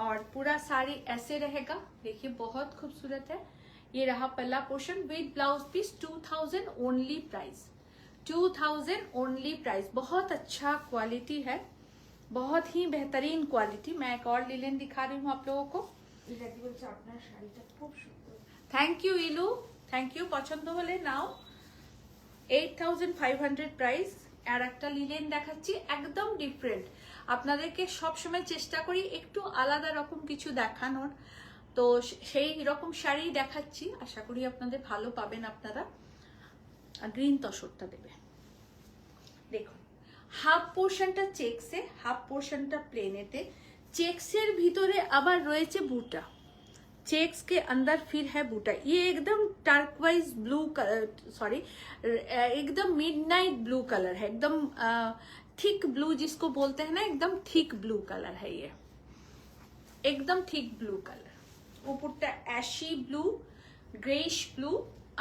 और पूरा साड़ी ऐसे रहेगा, देखिए बहुत खूबसूरत है। ये रहा पल्ला portion with blouse piece. 2000 only price, 2000 only price. बहुत अच्छा क्वालिटी है, बहुत ही बेहतरीन क्वालिटी। मैं एक और लिलेन दिखा रही हूँ आप लोगों को। ইলাদি বলছে আপনার শাড়িটা খুব সুন্দর। थैंक यू इलू, थैंक यू। পছন্দ হলে নাও। 8500 প্রাইস। আর একটা লিলেন দেখাচ্ছি একদম ডিফারেন্ট। আপনাদেরকে সব সময় চেষ্টা করি একটু আলাদা রকম কিছু দেখানোর, তো সেই রকম শাড়ি দেখাচ্ছি। আশা করি আপনাদের ভালো পাবেন আপনারা। গ্রিন তসরটা দেবে। দেখুন হাফ পোর্শনটা চেক্সে, হাফ পোর্শনটা প্লেনেতে। চেক্সের ভিতরে আবার রয়েছে বুটা, चेक्स के अंदर फिर है बूटा। ये एकदम टर्कवाइज ब्लू कलर, सॉरी एकदम मिडनाइट ब्लू कलर है, एकदम थिक ब्लू जिसको बोलते हैं ना, एकदम थिक ब्लू कलर है ये, एकदम थिक ब्लू कलर। ऊपरটা অ্যাশি ব্লু, গ্রেইশ ব্লু।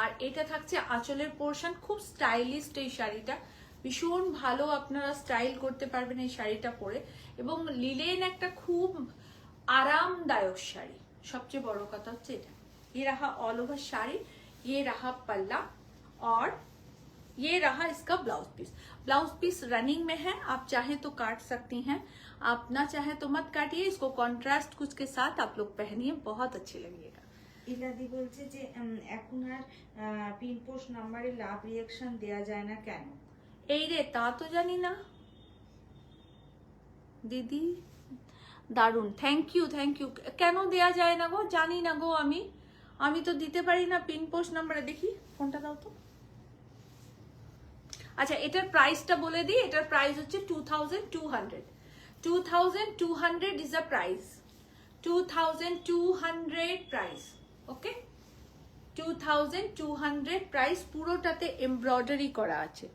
আর এটা থাকছে আঁচলের পোর্শন। খুব স্টাইলিস্ট এই শাড়িটা, ভীষণ ভালো আপনারা স্টাইল করতে পারবেন এই শাড়িটা পরে। এবং লিলেন একটা খুব আরামদায়ক শাড়ি, सबसे बड़ो कथा होच्छे এটা। ये रहा ऑल ओवर साड़ी, ये रहा पल्ला और ये रहा इसका blouse piece. Blouse piece running में है, आप चाहे तो काट सकती हैं, आप ना चाहे तो मत काटिए। इसको कॉन्ट्रास्ट कुछ के साथ आप लोग पहनिए, बहुत अच्छे लगेगा। ইলাদি বলছে যে এখন আর পিন পোস্ট নাম্বারে লাভ রিঅ্যাকশন দেয়া যায় না কেন? এই রে তা তো জানি না দিদি, দারুন, থ্যাংক ইউ, থ্যাংক ইউ। কেন দেয়া যায় না গো, জানি না গো। আমি তো দিতে পারি না পিন পোস্ট নাম্বারে। দেখি ফোনটা দাও তো। আচ্ছা, এটার প্রাইসটা বলে দিই। এটার প্রাইস হচ্ছে 2200। 2200 is a price. 2200 price. Okay, 2200 price. পুরোটাতে এমব্রয়ডারি করা আছে,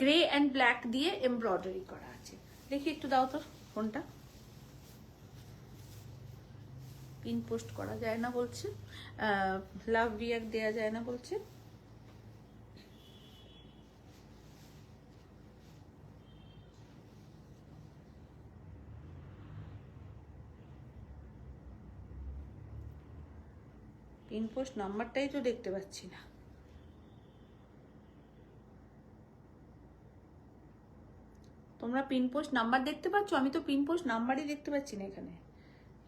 গ্রে অ্যান্ড ব্ল্যাক দিয়ে এমব্রয়ডারি করা আছে। দেখি একটু দাও তো ফোনটা। পিন পোস্ট করা যায় না বলছে, লাভ রিয়াক্ট দেয়া যায় না বলছে। পিন পোস্ট নাম্বারটাই তো দেখতে পাচ্ছি না। তোমরা পিন পোস্ট নাম্বার দেখতে পাচ্ছ? আমি তো পিন পোস্ট নাম্বারই দেখতে পাচ্ছি না এখানে।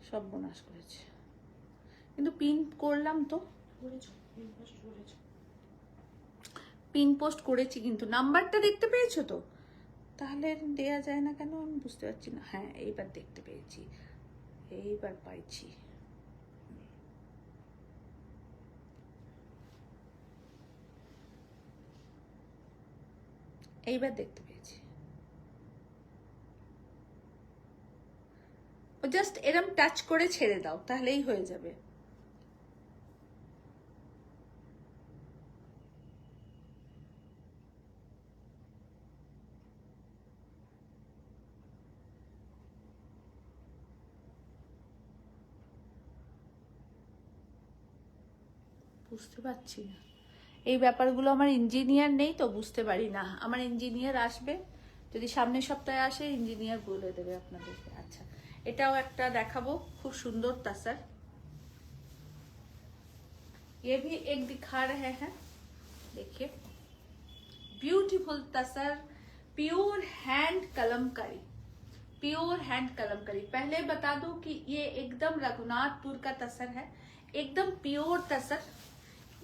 সব বোনাস করেছে, কিন্তু পিন করলাম তো। করেছো, পিন পোস্ট করেছো? পিন পোস্ট করেছি, কিন্তু নাম্বারটা দেখতে পেয়েছো তো? তাহলে দেয়া যায় না কেন আমি বুঝতে পারছি না। হ্যাঁ, এইবার দেখতে পেয়েছি, এইবার পাইছি। এইবার দেখতে পেয়েছি। জাস্ট এরম টাচ করে ছেড়ে দাও, তাহলেই হয়ে যাবে। বুঝতে পারছি না, এই ব্যাপারগুলো আমার ইঞ্জিনিয়ার নেই তো বুঝতে পারি না। আমার ইঞ্জিনিয়ার আসবে, যদি সামনের সপ্তাহে আসে ইঞ্জিনিয়ার বলে দেবে আপনাদেরকে। আচ্ছা, এটাও একটা দেখাবো, খুব সুন্দর তাসার। ये भी एक दिखा रहे हैं, देखिए beautiful tussar, pure hand kalamkari, pure hand kalamkari. पहले बता दूं कि ये एकदम रघुनाथपुर का तसर है, एकदम प्योर तसर।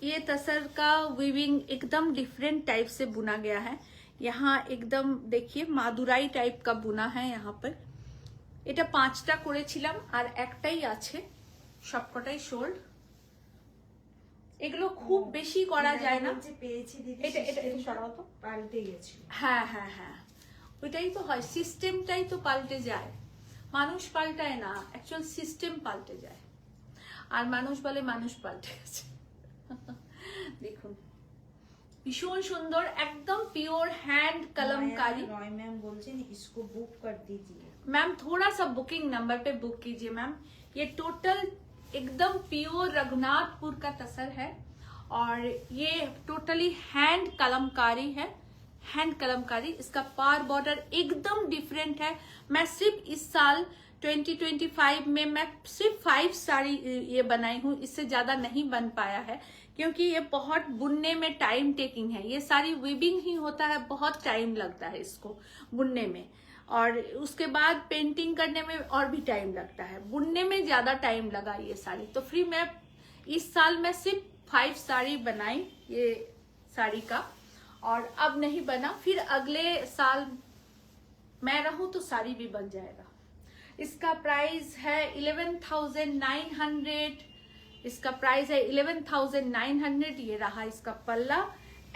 ये तसर का वीविंग एकदम डिफरेंट टाइप से बुना गया है। यहाँ एकदम देखिए मादुराई टाइप का बुना है यहाँ पर। এটা 5টা করেছিলাম আর একটাই আছে, সবকটাই সোল্ড। এগুলো খুব বেশি করা যায় না। পেয়েছি দিদি, এটা এটা এটা সরাও তো। পাল্টে গেছে। হ্যাঁ হ্যাঁ হ্যাঁ, ওইটাই তো হয়, সিস্টেমটাই তো পাল্টে যায়, মানুষ পাল্টায় না, অ্যাকচুয়াল সিস্টেম পাল্টে যায়। আর মানুষ বলে মানুষ পাল্টে গেছে। দেখুন ভীষণ সুন্দর, एकदम pure hand Kalamkari. Roy ma'am बोलते हैं इसको बुक कर दीजिए मैम, थोड़ा सा बुकिंग नंबर पे बुक कीजिए मैम। ये टोटल एकदम प्योर रघुनाथपुर का तसर है और ये टोटली हैंड कलमकारी है, हैंड कलमकारी। इसका पार बॉर्डर एकदम डिफरेंट है। मैं सिर्फ इस साल 2025 में मैं सिर्फ 5 साड़ी ये बनाई हूँ, इससे ज्यादा नहीं बन पाया है क्योंकि ये बहुत बुनने में टाइम टेकिंग है। ये सारी वीविंग ही होता है, बहुत टाइम लगता है इसको बुनने में, और उसके बाद पेंटिंग करने में और भी टाइम लगता है। बुनने में ज्यादा टाइम लगा ये साड़ी, तो फिर मैं इस साल मैं सिर्फ 5 साड़ी बनाई ये साड़ी का, और अब नहीं बना, फिर अगले साल मैं रहूं तो साड़ी भी बन जाएगा। इसका प्राइस है 11,900। इसका प्राइस है 11,900। ये रहा इसका पल्ला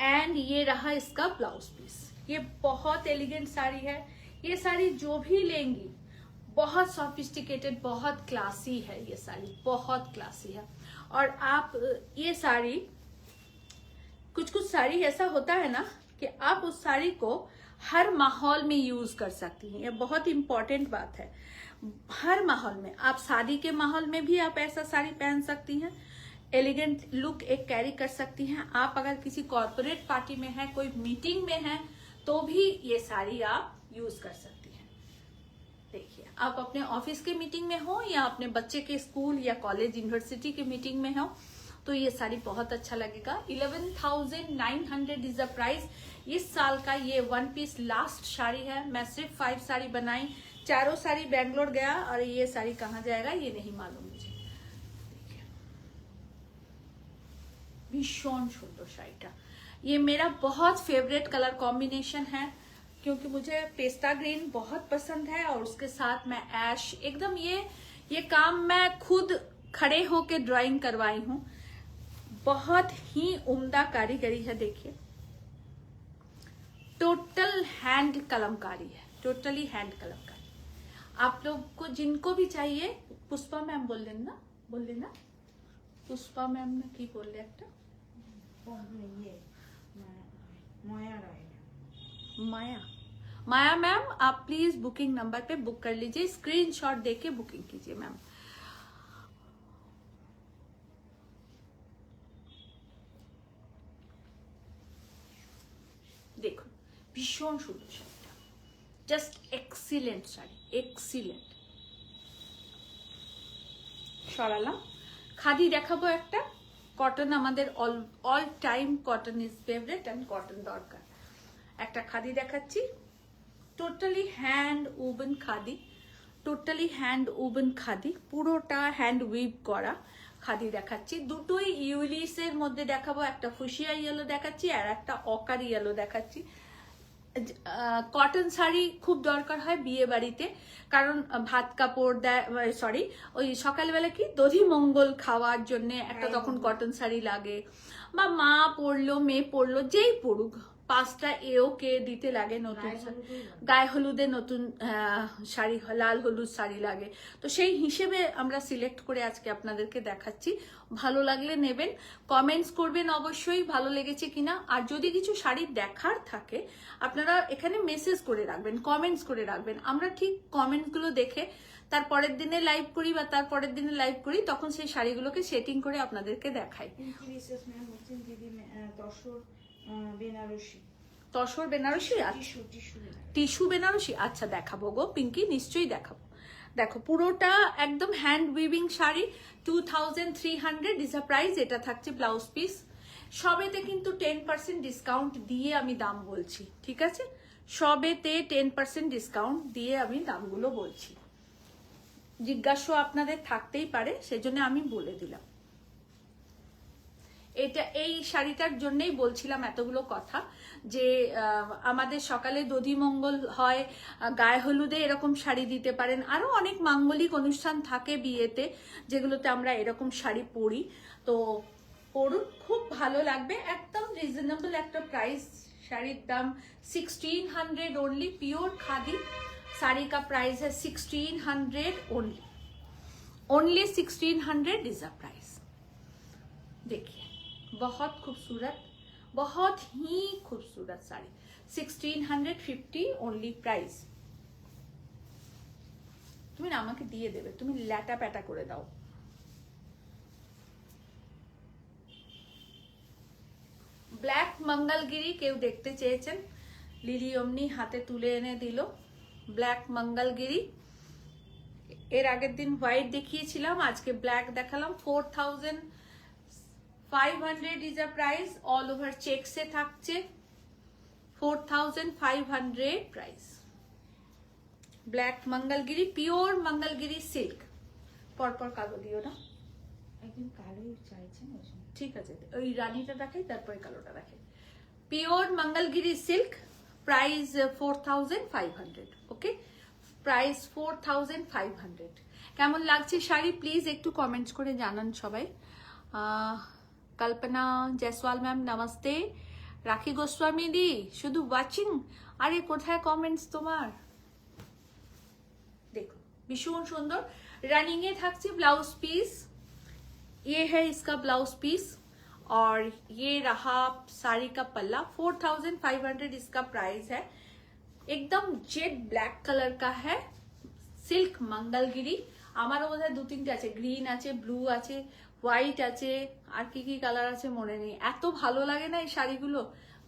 एंड ये रहा इसका ब्लाउज पीस। ये बहुत एलिगेंट साड़ी है। ये साड़ी जो भी लेंगी बहुत सॉफिस्टिकेटेड, बहुत क्लासी है। ये साड़ी बहुत क्लासी है। और आप ये साड़ी, कुछ कुछ साड़ी ऐसा होता है ना कि आप उस साड़ी को हर माहौल में यूज कर सकती हैं। ये बहुत इंपॉर्टेंट बात है। हर माहौल में, आप शादी के माहौल में भी आप ऐसा साड़ी पहन सकती हैं, एलिगेंट लुक एक कैरी कर सकती हैं। आप अगर किसी कॉर्पोरेट पार्टी में हैं, कोई मीटिंग में हैं, तो भी ये साड़ी आप यूज कर सकती हैं। देखिए, आप अपने ऑफिस के मीटिंग में हो या अपने बच्चे के स्कूल या कॉलेज यूनिवर्सिटी के मीटिंग में हो, तो ये साड़ी बहुत अच्छा लगेगा। 11,900 इज द प्राइस। इस साल का ये 1 पीस लास्ट साड़ी है। मैं सिर्फ 5 साड़ी बनाई, चारों साड़ी बैंगलोर गया, और ये साड़ी कहाँ जाएगा ये नहीं मालूम मुझे। देखिए भीषण सुंदर शाड़ीटा। ये मेरा बहुत फेवरेट कलर कॉम्बिनेशन है क्योंकि मुझे पेस्टा ग्रीन बहुत पसंद है, और उसके साथ मैं ऐश, एकदम ये काम मैं खुद खड़े होके ड्राइंग करवाई हूँ। बहुत ही उम्दा कारीगरी है। देखिए टोटल हैंड कलमकारी है, टोटली हैंड कलमकारी। आप लोग को जिनको भी चाहिए, पुष्पा मैम बोल लेना, पुष्पा मैम ने की बोल একটা ये माया रॉय, माया मैम, आप प्लीज बुकिंग नंबर पे बुक कर लीजिए, स्क्रीनशॉट देके बुकिंग कीजिए मैम। देखो भीषण सुंदर শাড়িটা, জাস্ট এক্সিলেন্ট শাড়ি, এক্সিলেন্ট। সরালাম। খাদি দেখাবো একটা, কটন আমাদের all time cotton is favourite and cotton দরকার। একটা খাদি দেখাচ্ছি, totally hand woven khadi, totally hand woven khadi, পুরোটা হ্যান্ড উইভ করা খাদি দেখাচ্ছি, দুটোই ইউলিসের মধ্যে দেখাবো। একটা ফুসিয়া ইয়েলো দেখাচ্ছি আর একটা অকার ইয়েলো দেখাচ্ছি। কটন শাড়ি খুব দরকার হয় বিয়ে বাড়িতে, কারণ ভাত কাপড় দেয়, সরি ওই সকালবেলা কি দধি মঙ্গল খাওয়ার জন্য একটা তখন কটন শাড়ি লাগে, বা মা পরলো মেয়ে পরলো যেই পড়ুক 5টা এও কে দিতে লাগে নতুন গায়ে হলুদে নতুন শাড়ি, লাল হলুদ শাড়ি লাগে। তো সেই হিসেবে আমরা সিলেক্ট করে আজকে আপনাদেরকে দেখাচ্ছি। ভালো লাগলে নেবেন, কমেন্টস করবেন অবশ্যই ভালো লেগেছে কিনা। আর যদি কিছু শাড়ি দেখার থাকে আপনারা এখানে মেসেজ করে রাখবেন, কমেন্টস করে রাখবেন। আমরা ঠিক কমেন্টসগুলো দেখে তার পরের দিনে লাইভ করি বা তার পরের দিনে লাইভ করি, তখন সেই শাড়িগুলোকে সেটিং করে আপনাদেরকে দেখাই। দিদি তসর বেনারসি, তসর বেনারসি, টিস্যু বেনারসি, আচ্ছা দেখাবো গো পিঙ্কি, নিশ্চয়ই দেখাবো। দেখো পুরোটা একদম hand weaving sari, 2300 is a price. এটা থাকছে ব্লাউজ পিস। সবেতে কিন্তু 10% ডিসকাউন্ট দিয়ে আমি দাম বলছি, ঠিক আছে? সবেতে 10% ডিসকাউন্ট দিয়ে আমি দামগুলো বলছি। জিজ্ঞাসা আপনাদের থাকতেই পারে, সেজন্য আমি বলে দিলাম। এটা এই শাড়িটার জন্যই বলছিলাম এতগুলো কথা, যে আমাদের সকালে দধিমঙ্গল হয়, গায়ে হলুদে এরকম শাড়ি দিতে পারেন। আরো অনেক মাঙ্গলিক অনুষ্ঠান থাকে বিয়েতে, যেগুলোতে আমরা এরকম শাড়ি পরি। তো পরুন, খুব ভালো লাগবে। একদম রিজনেবল একটা প্রাইস। শাড়ির দাম 1600 ओनली। प्योर खादी साड़ी का प्राइस है 1600 only. Only 1600 is a price. देखिए बहुत खूबसूरत, बहुत ही खूबसूरत साड़ी, 1650 ओनली प्राइस। তুমি না আমাকে দিয়ে দেবে, তুমি ল্যাটা প্যাটা করে দাও। ব্ল্যাক মঙ্গলগিরি কেউ দেখতে চেয়েছেন, লিলি অমনি হাতে তুলে এনে দিল ব্ল্যাক মঙ্গলগিরি। এর আগের দিন হোয়াইট দেখিয়েছিলাম, আজকে ব্ল্যাক দেখালাম। 4500 is a price. All over চেকসে থাকছে, 4500 price. Black Mangalagiri, pure Mangalagiri silk. পরপর কালো দিও না, একদম কালোই চাইছেন। ঠিক আছে, ওই রানীটা দেখাই তারপরে কালোটা দেখাই। Pure Mangalagiri silk, price 4500। ওকে, প্রাইস 4500। কেমন লাগছে শাড়ি প্লিজ একটু কমেন্টস করে জানান সবাই। কল্পনা জয়সওয়াল ম্যাম নমস্তে। রাখি গোস্বামী দি শুধু ওয়াচিং, আরে কোথায় কমেন্টস তোমার? देखो भीषण सुंदर रनिंग ए থাকছে ब्लाउज पीस। ये है इसका ब्लाउज पीस और ये रहा साड़ी का पल्ला। 4500 इसका प्राइस है। एकदम जेट ब्लैक कलर का है, सिल्क मंगलगिरी। আমারও বোধহয় 2-3টে আছে, গ্রিন আছে, ব্লু আছে, হোয়াইট আছে, আর কি কি কালার আছে মনে নেই। এত ভালো লাগে না এই শাড়িগুলো,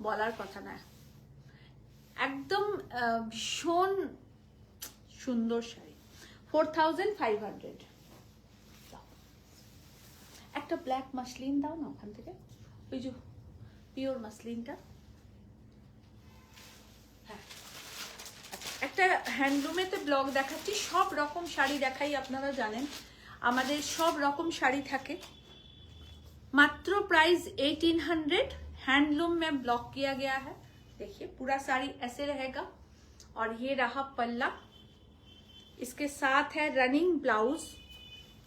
বলার কথা না। একদম ভীষণ সুন্দর শাড়ি। 4500। একটা ব্ল্যাক মাসলিন দাও না ওখান থেকে, ওই যে পিওর মাসলিনটা। হ্যাঁ, একটা হ্যান্ডলুমেতে ব্লগ দেখাচ্ছি, সব রকম শাড়ি দেখাই। আপনারা জানেন আমাদের সব রকম শাড়ি থাকে। मात्र प्राइस 1800। हैंडलूम में ब्लॉक किया गया है। देखिए पूरा साड़ी ऐसे रहेगा और ये रहा पल्ला, इसके साथ है रनिंग ब्लाउज।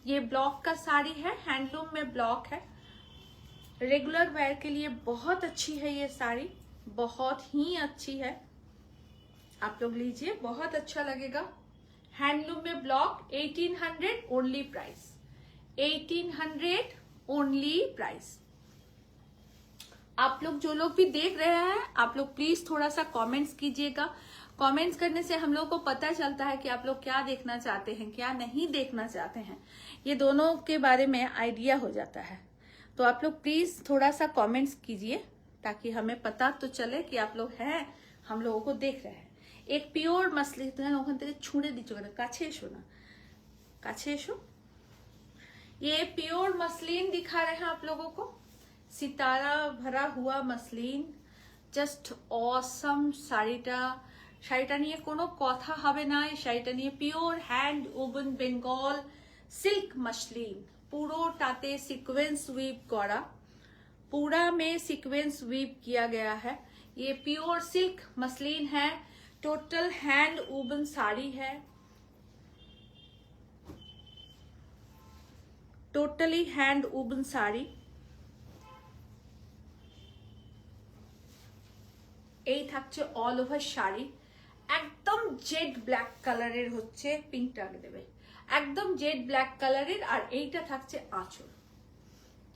ये ब्लॉक का साड़ी है, हैंडलूम में ब्लॉक है। रेगुलर वेयर के लिए बहुत अच्छी है ये साड़ी, बहुत ही अच्छी है। आप लोग लीजिए, बहुत अच्छा लगेगा। हैंडलूम में block, 1800 only price. 1800 only price. आप लोग जो लोग भी देख रहे हैं, आप लोग प्लीज थोड़ा सा कमेंट्स कीजिएगा। कमेंट्स करने से हम लोग को पता चलता है कि आप लोग क्या देखना चाहते हैं, क्या नहीं देखना चाहते हैं। ये दोनों के बारे में आइडिया हो जाता है। तो आप लोग प्लीज थोड़ा सा कमेंट्स कीजिए ताकि हमें पता तो चले कि आप लोग हैं, हम लोगों को देख रहे हैं। एक प्योर मसलिन, ওখান থেকে ছুঁড়ে দিচ্ছ কেন? কাছে এসো না, কাছে এসো। ये प्योर मसलिन दिखा रहे हैं आप लोगों को, सितारा भरा हुआ मसलिन। জাস্ট অসাম শাড়িটা। শাড়িটা নিয়ে কোনো কথা হবে না। এই শাড়িটা নিয়ে pure hand woven Bengal silk muslin, পুরোটাতে সিকোয়েন্স উইভ করা, पूरा में सीक्वेंस वीव किया गया है। ये प्योर सिल्क मसलिन है, टोटल हैंड वूवन साड़ी है, टोटली हैंड वूवन साड़ी। এই থাকছে অল ওভার শাড়ি, একদম জেড ব্ল্যাক কালারের হচ্ছে, পিঙ্কটা আগে দেবে, একদম জেড ব্ল্যাক কালারের। আর এইটা থাকছে আঁচল।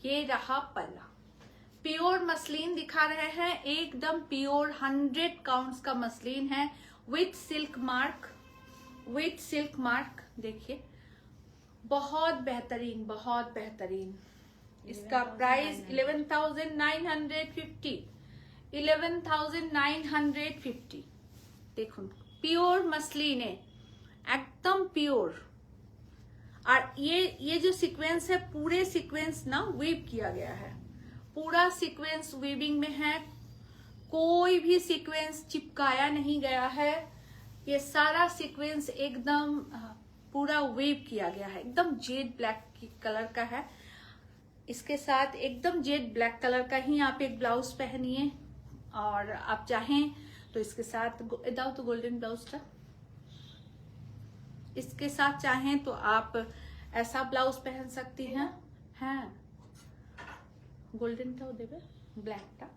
ये रहा पल्ला। प्योर मसलिन दिखा रहे हैं, एकदम प्योर 100 काउंट्स का मसलिन है with silk mark, with silk mark. देखिए बहुत बेहतरीन, बहुत बेहतरीन। इसका प्राइस 11,950, 11,950। देखो प्योर मसलिन है, एकदम प्योर। और ये जो सीक्वेंस है, पूरे सीक्वेंस ना वीव किया गया है, पूरा सीक्वेंस वीविंग में है, कोई भी सीक्वेंस चिपकाया नहीं गया है। ये सारा सीक्वेंस एकदम पूरा वीव किया गया है, एकदम जेड ब्लैक कलर का है। इसके साथ एकदम जेड ब्लैक कलर का ही आप एक ब्लाउज पहनिए, और आप चाहें तो इसके साथ दाओ तो गोल्डन ब्लाउज था, इसके साथ चाहें तो आप ऐसा ब्लाउज पहन सकती हैं। हैं गोल्डन था देवे, ब्लैक था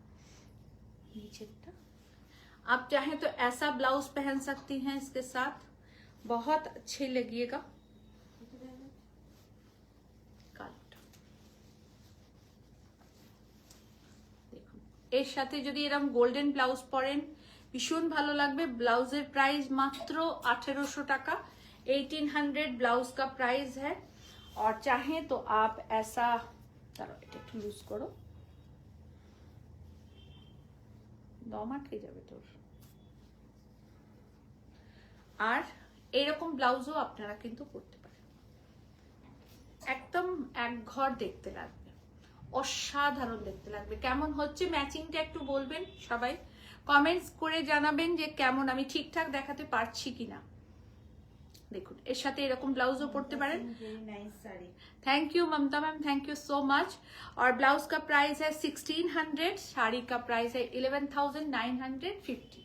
नीचे था। आप चाहें तो ऐसा ब्लाउज पहन सकती हैं इसके साथ, बहुत अच्छे लगेगा। দেখুন এর সাথে যদি এরকম গোল্ডেন ব্লাউজ পরেন ভীষণ ভালো লাগবে। ব্লাউজের প্রাইস মাত্র 1800 টাকা, 1800 ब्लाउज का प्राइस है। और चाहें तो आप ऐसा, चलो এটা একটু লুজ করো, দম আটকে যাবে তোর। আর এরকম ব্লাউজও আপনারা কিন্তু পরতে পারেন, একদম এক ঘর দেখতে লাগবে, অসাধারণ দেখতে লাগবে। কেমন হচ্ছে ম্যাচিংটা একটু বলবেন সবাই, কমেন্টস করে জানাবেন যে কেমন আমি ঠিকঠাক দেখাতে পারছি কিনা। দেখুন এর সাথে এরকম ব্লাউজও পরতে পারেন। Thank you Mamata ma'am, thank you so much. और ब्लाउज का प्राइस है 1600, साड़ी का प्राइस है 11,950।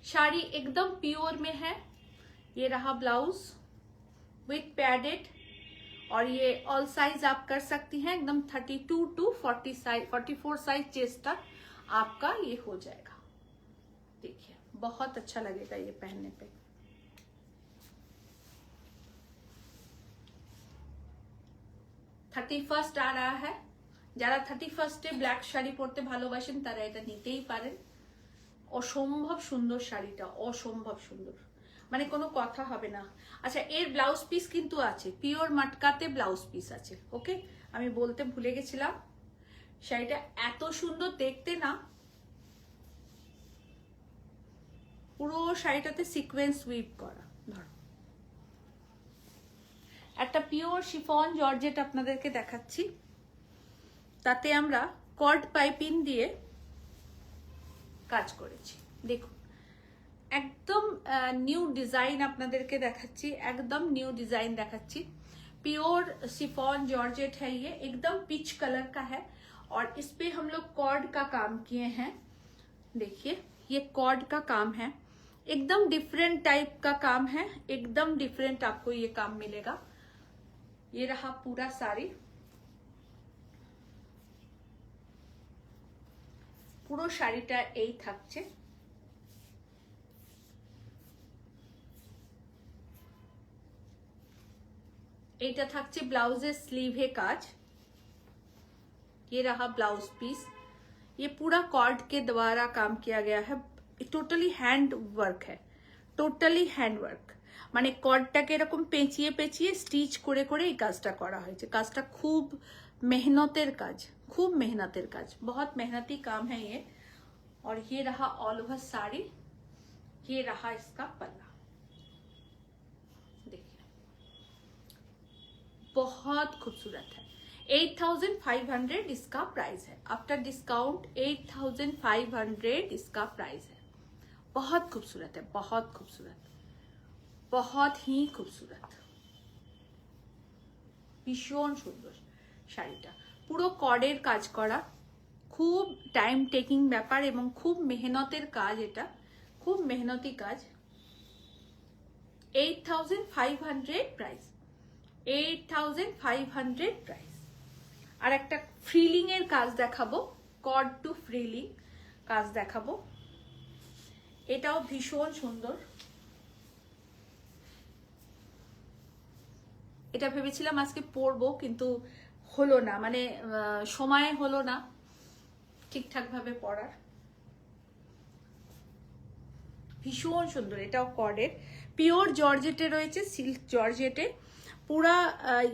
साड़ी एकदम प्योर में है। ये रहा ब्लाउज विथ पैडेड, और ये ऑल साइज आप कर सकती हैं, एकदम 32 टू 44 साइज चेस्ट तक आपका ये हो जाएगा। देखिए बहुत अच्छा लगेगा ये पहनने पे। फर्स्ट आ रहा है, যারা 31 ব্ল্যাক শাড়ি পরতে ভালোবাসেন তারা এটা নিতেই পারেন। অসম্ভব সুন্দর শাড়িটা, অসম্ভব সুন্দর, মানে কোনো কথা হবে না। আচ্ছা এর ব্লাউজ পিস কিন্তু আছে, পিওর মাটকাতে ব্লাউজ পিস আছে। ওকে, আমি বলতে ভুলে গেছিলাম, শাড়িটা এত সুন্দর দেখতে না, পুরো শাড়িটাতে সিকোয়েন্স উইভ করা। ধরো একটা পিওর শিফন জর্জেট আপনাদেরকে দেখাচ্ছি, তাতে আমরা কর্ড পাইপিং দিয়ে কাজ করেছি। দেখুন একদম নিউ डिजाइन আপনাদেরকে দেখাচ্ছি, একদম নিউ डिजाइन দেখাচ্ছি। प्योर शिफॉन जॉर्जेट है ये, एकदम पिच कलर का है, और इस पे हम लोग कॉर्ड का काम किए हैं। देखिए ये कॉर्ड का काम है, एकदम डिफरेंट टाइप का काम है, एकदम डिफरेंट आपको ये काम मिलेगा। ये रहा पूरा साड़ी, পুরো শাড়িটা এই থাকছে। এইটা থাকছে ব্লাউজের স্লিভে কাজ। ये रहा ब्लाउज पीस, ये पूरा कॉर्ड के द्वारा काम किया गया है, टोटली हैंड वर्क है, टोटली हैंड वर्क। মানে কর্ডটাকে এরকম পেঁচিয়ে পেঁচিয়ে স্টিচ করে করে এই কাজটা করা হয়েছে। কাজটা খুব मेहनतेर काज, खूब मेहनतेर काज, बहुत मेहनती काम है ये। और ये रहा ऑल ओवर साड़ी, ये रहा इसका पल्ला। देखिए बहुत खूबसूरत है। 8,500 इसका प्राइस है, आफ्टर डिस्काउंट 8,500 इसका प्राइस है। बहुत खूबसूरत है, बहुत खूबसूरत, बहुत ही खूबसूरत, ভীষণ সুন্দর শাড়িটা, পুরো কর্ডের কাজ করা, খুব টাইম টেকিং ব্যাপার এবং খুব মেহনতের কাজ, এটা খুব মেহনতি কাজ। 8500 প্রাইস, 8500 প্রাইস। আর একটা ফ্রিলিং এর কাজ দেখাবো, কর্ড টু ফ্রিলিং কাজ দেখাবো, এটাও ভীষণ সুন্দর। এটা ভেবেছিলাম আজকে পরবো কিন্তু হলো না, মানে সময় হলো না ঠিকঠাক ভাবে পরার। ভীষণ সুন্দর, এটাও কর্ডের, পিওর जॉर्जेटे রয়েছে, सिल्क जॉर्जेटे, पूरा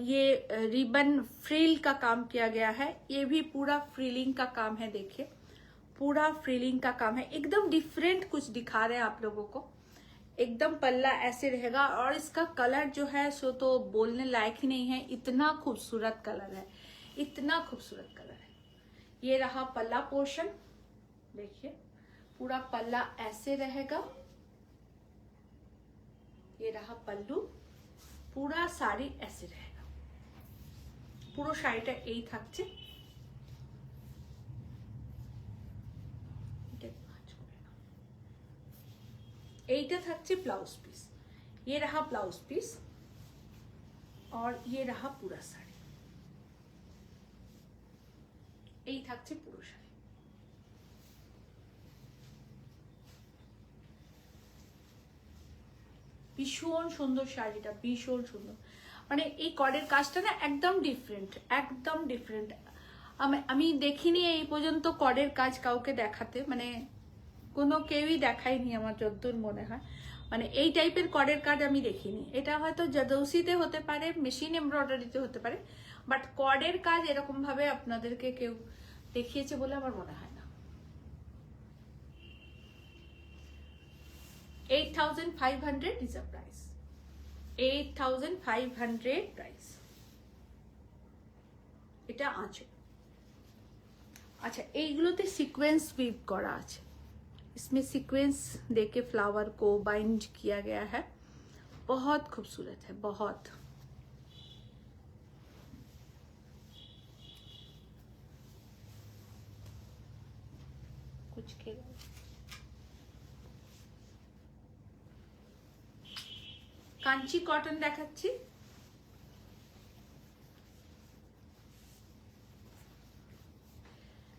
ये रिबन फ्रिल का काम किया गया है, ये भी पूरा फ्रिलिंग का काम है, देखिए पूरा फ्रिलिंग का काम है, एकदम डिफरेंट कुछ दिखा रहे हैं आप लोगों को। एकदम पल्ला ऐसे रहेगा और इसका कलर जो है सो तो बोलने लायक ही नहीं है, इतना खूबसूरत कलर है, इतना खूबसूरत कलर है। ये रहा पल्ला पोर्शन, देखिए पूरा पल्ला ऐसे रहेगा, ये रहा पल्लू, पूरा साड़ी ऐसे रहेगा, পুরো শাড়িটা এই থাকছে। এইটা থাকছে ब्लाउज पीस, ये रहा ब्लाउज पीस और ये रहा पूरा साड़ी, এই থাকছে পুরো শাড়ি। ভীষণ সুন্দর শাড়িটা, ভীষণ সুন্দর, মানে এই কর্ডের কাজটা না একদম ডিফারেন্ট, একদম ডিফারেন্ট। আমি দেখিনি এই পর্যন্ত কর্ডের কাজ কাউকে দেখাতে, মানে কোনো কেউই দেখায়নি আমার যতদূর মনে হয়, মানে এই টাইপের কর্ডের কাজ আমি দেখিনি। এটা হয়তো জাদৌসিতে হতে পারে, মেশিন এমব্রয়ডারিতে হতে পারে, বাট কর্ডের কাজ এরকম ভাবে আপনাদেরকে কেউ দেখিয়েছে বলে আমার মনে হয় না। 8500 is a price, 8500 price। এটা আঁচল। अच्छा এইগুলোতে সিকোয়েন্স উইভ করা আছে, इसमें सीक्वेंस देके फ्लावर को बाइंड किया गया है, बहुत खूबसूरत है, बहुत। कुछ के कांची कॉटन দেখাচ্ছি,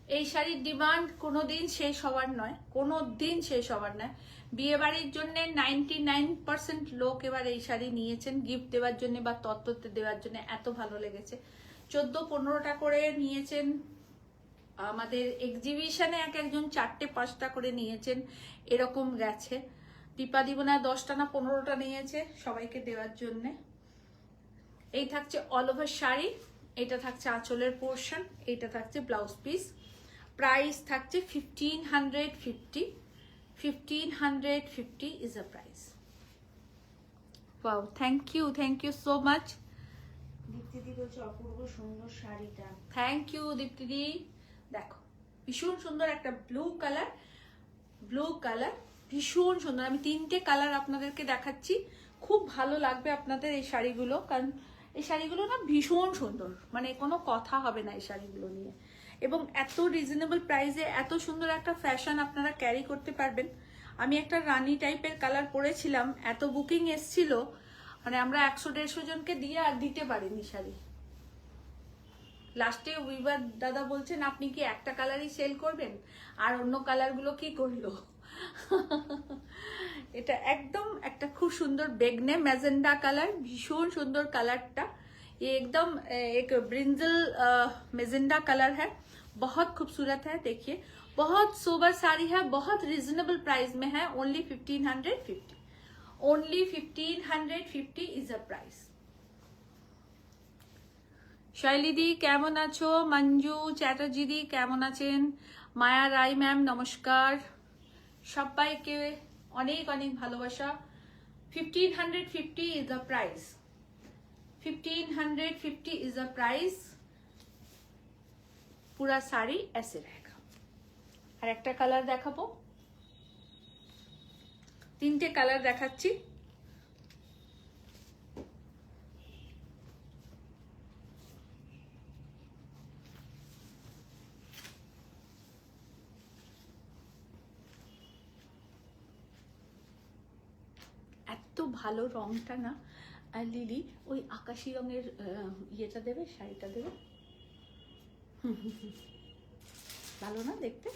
এই শাড়ির ডিমান্ড কোনোদিন শেষ হওয়ার নয়, কোনোদিন শেষ হওয়ার নয়। বিয়ে বাড়ির জন্য 99% লোক এবার এই শাড়ি নিয়েছেন গিফট দেওয়ার জন্য বা তত্ত্বতে দেওয়ার জন্য, এত ভালো লেগেছে। 14-15টা করে নিয়েছেন, আমাদের এক্সিবিশনে একজন 4টে-5টা করে নিয়েছেন, এরকম গেছে। দীপা দিবনা 10টা না 15টা নিয়েছে সবাইকে দেওয়ার জন্য। এই থাকছে অল ওভার শাড়ি, এটা থাকছে আঁচলের পোর্শন, এটা থাকছে ব্লাউজ পিস। প্রাইস থাকছে 1550, 1550 is a price। Wow, thank you so much। দীপ্তিদি বলছে অপূর্ব সুন্দর শাড়িটা। থ্যাংক ইউ দীপ্তিদি। দেখো ভীষণ সুন্দর একটা ব্লু কালার, ব্লু কালার ভীষণ সুন্দর। আমি 3টে কালার আপনাদেরকে দেখাচ্ছি, খুব ভালো লাগবে আপনাদের এই শাড়িগুলো, কারণ এই শাড়িগুলো না ভীষণ সুন্দর, মানে কোনো কথা হবে না এই শাড়িগুলো নিয়ে। এবং এত রিজনেবল প্রাইসে এত সুন্দর একটা ফ্যাশন আপনারা ক্যারি করতে পারবেন। আমি একটা রানী টাইপের কালার পরেছিলাম, এত বুকিং এসছিল, মানে আমরা 100-150 জনকে দিয়ে আর দিতে পারিনি শাড়ি। লাস্টে উইভার দাদা বলছেন আপনি কি একটা কালারই সেল করবেন, আর অন্য কালারগুলো কি করলো। এটা একদম একটা খুব সুন্দর বেগনে ম্যাজেন্ডা কালার, ভীষণ সুন্দর কালারটা। ये एकदम एक ब्रिंजल मैजेंडा कलर है, बहुत खूबसूरत है। देखिए बहुत सोबर साड़ी है, बहुत रिजनेबल प्राइस में है, only 1550, only 1550 is a price. शैली दी केमन आछो, मंजू चैटार्जी दी केमन आছেন, माया राय मैम नमस्कार, সবাইকে অনেক অনেক ভালোবাসা। 1550 is the price, 1550 is the price। पूरा साड़ी ऐसे रहेगा। আর একটা কালার দেখাবো, 3টে কালার দেখাচ্ছি। ভালো রংটা না। আর লিলি ওই আকাশি রঙের ইয়েটা দেবে, শাড়িটা দেবে। ভালো না দেখতে,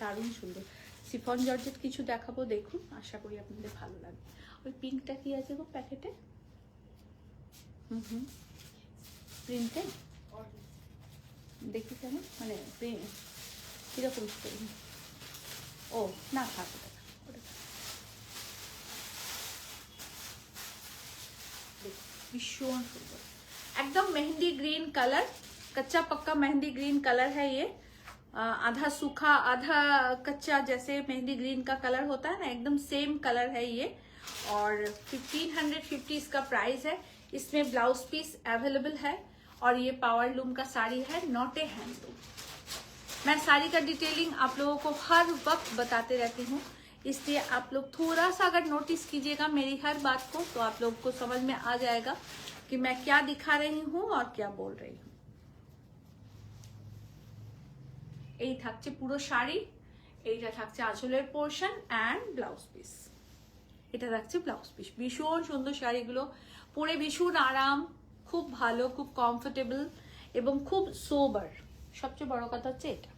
দারুণ সুন্দর। শিফন জর্জেট কিছু দেখাবো, দেখুন, আশা করি আপনাদের ভালো লাগবে। ওই পিঙ্কটা কি আছে গো প্যাকেটে? প্রিন্টে দেখি কেন, মানে কিরকম ও না থাক, भीषण सुंदर, एकदम मेहंदी ग्रीन कलर, कच्चा पक्का मेहंदी ग्रीन कलर है ये। आधा सूखा आधा कच्चा, जैसे मेहंदी ग्रीन का कलर होता है ना, एकदम सेम कलर है ये। और 1550 इसका प्राइस है। इसमें ब्लाउज पीस अवेलेबल है और ये पावर लूम का साड़ी है, नॉट ए हैंडलूम। मैं साड़ी का डिटेलिंग आप लोगों को हर वक्त बताते रहती हूँ, इसलिए आप लोग थोड़ा सा अगर नोटिस कीजिएगा मेरी हर बात को, तो आप लोग को समझ में आ जाएगा कि मैं क्या दिखा रही हूँ और क्या बोल रही हूँ। এই থাকছে পুরো শাড়ি, এইটা থাকছে আঁচলের পোর্শন অ্যান্ড ব্লাউজ পিস। এটা থাকছে ব্লাউজ পিস। ভীষণ সুন্দর শাড়িগুলো, পরে ভীষণ আরাম, খুব ভালো, খুব কমফোর্টেবল এবং খুব সোবার। সবচেয়ে বড় কথা হচ্ছে এটা।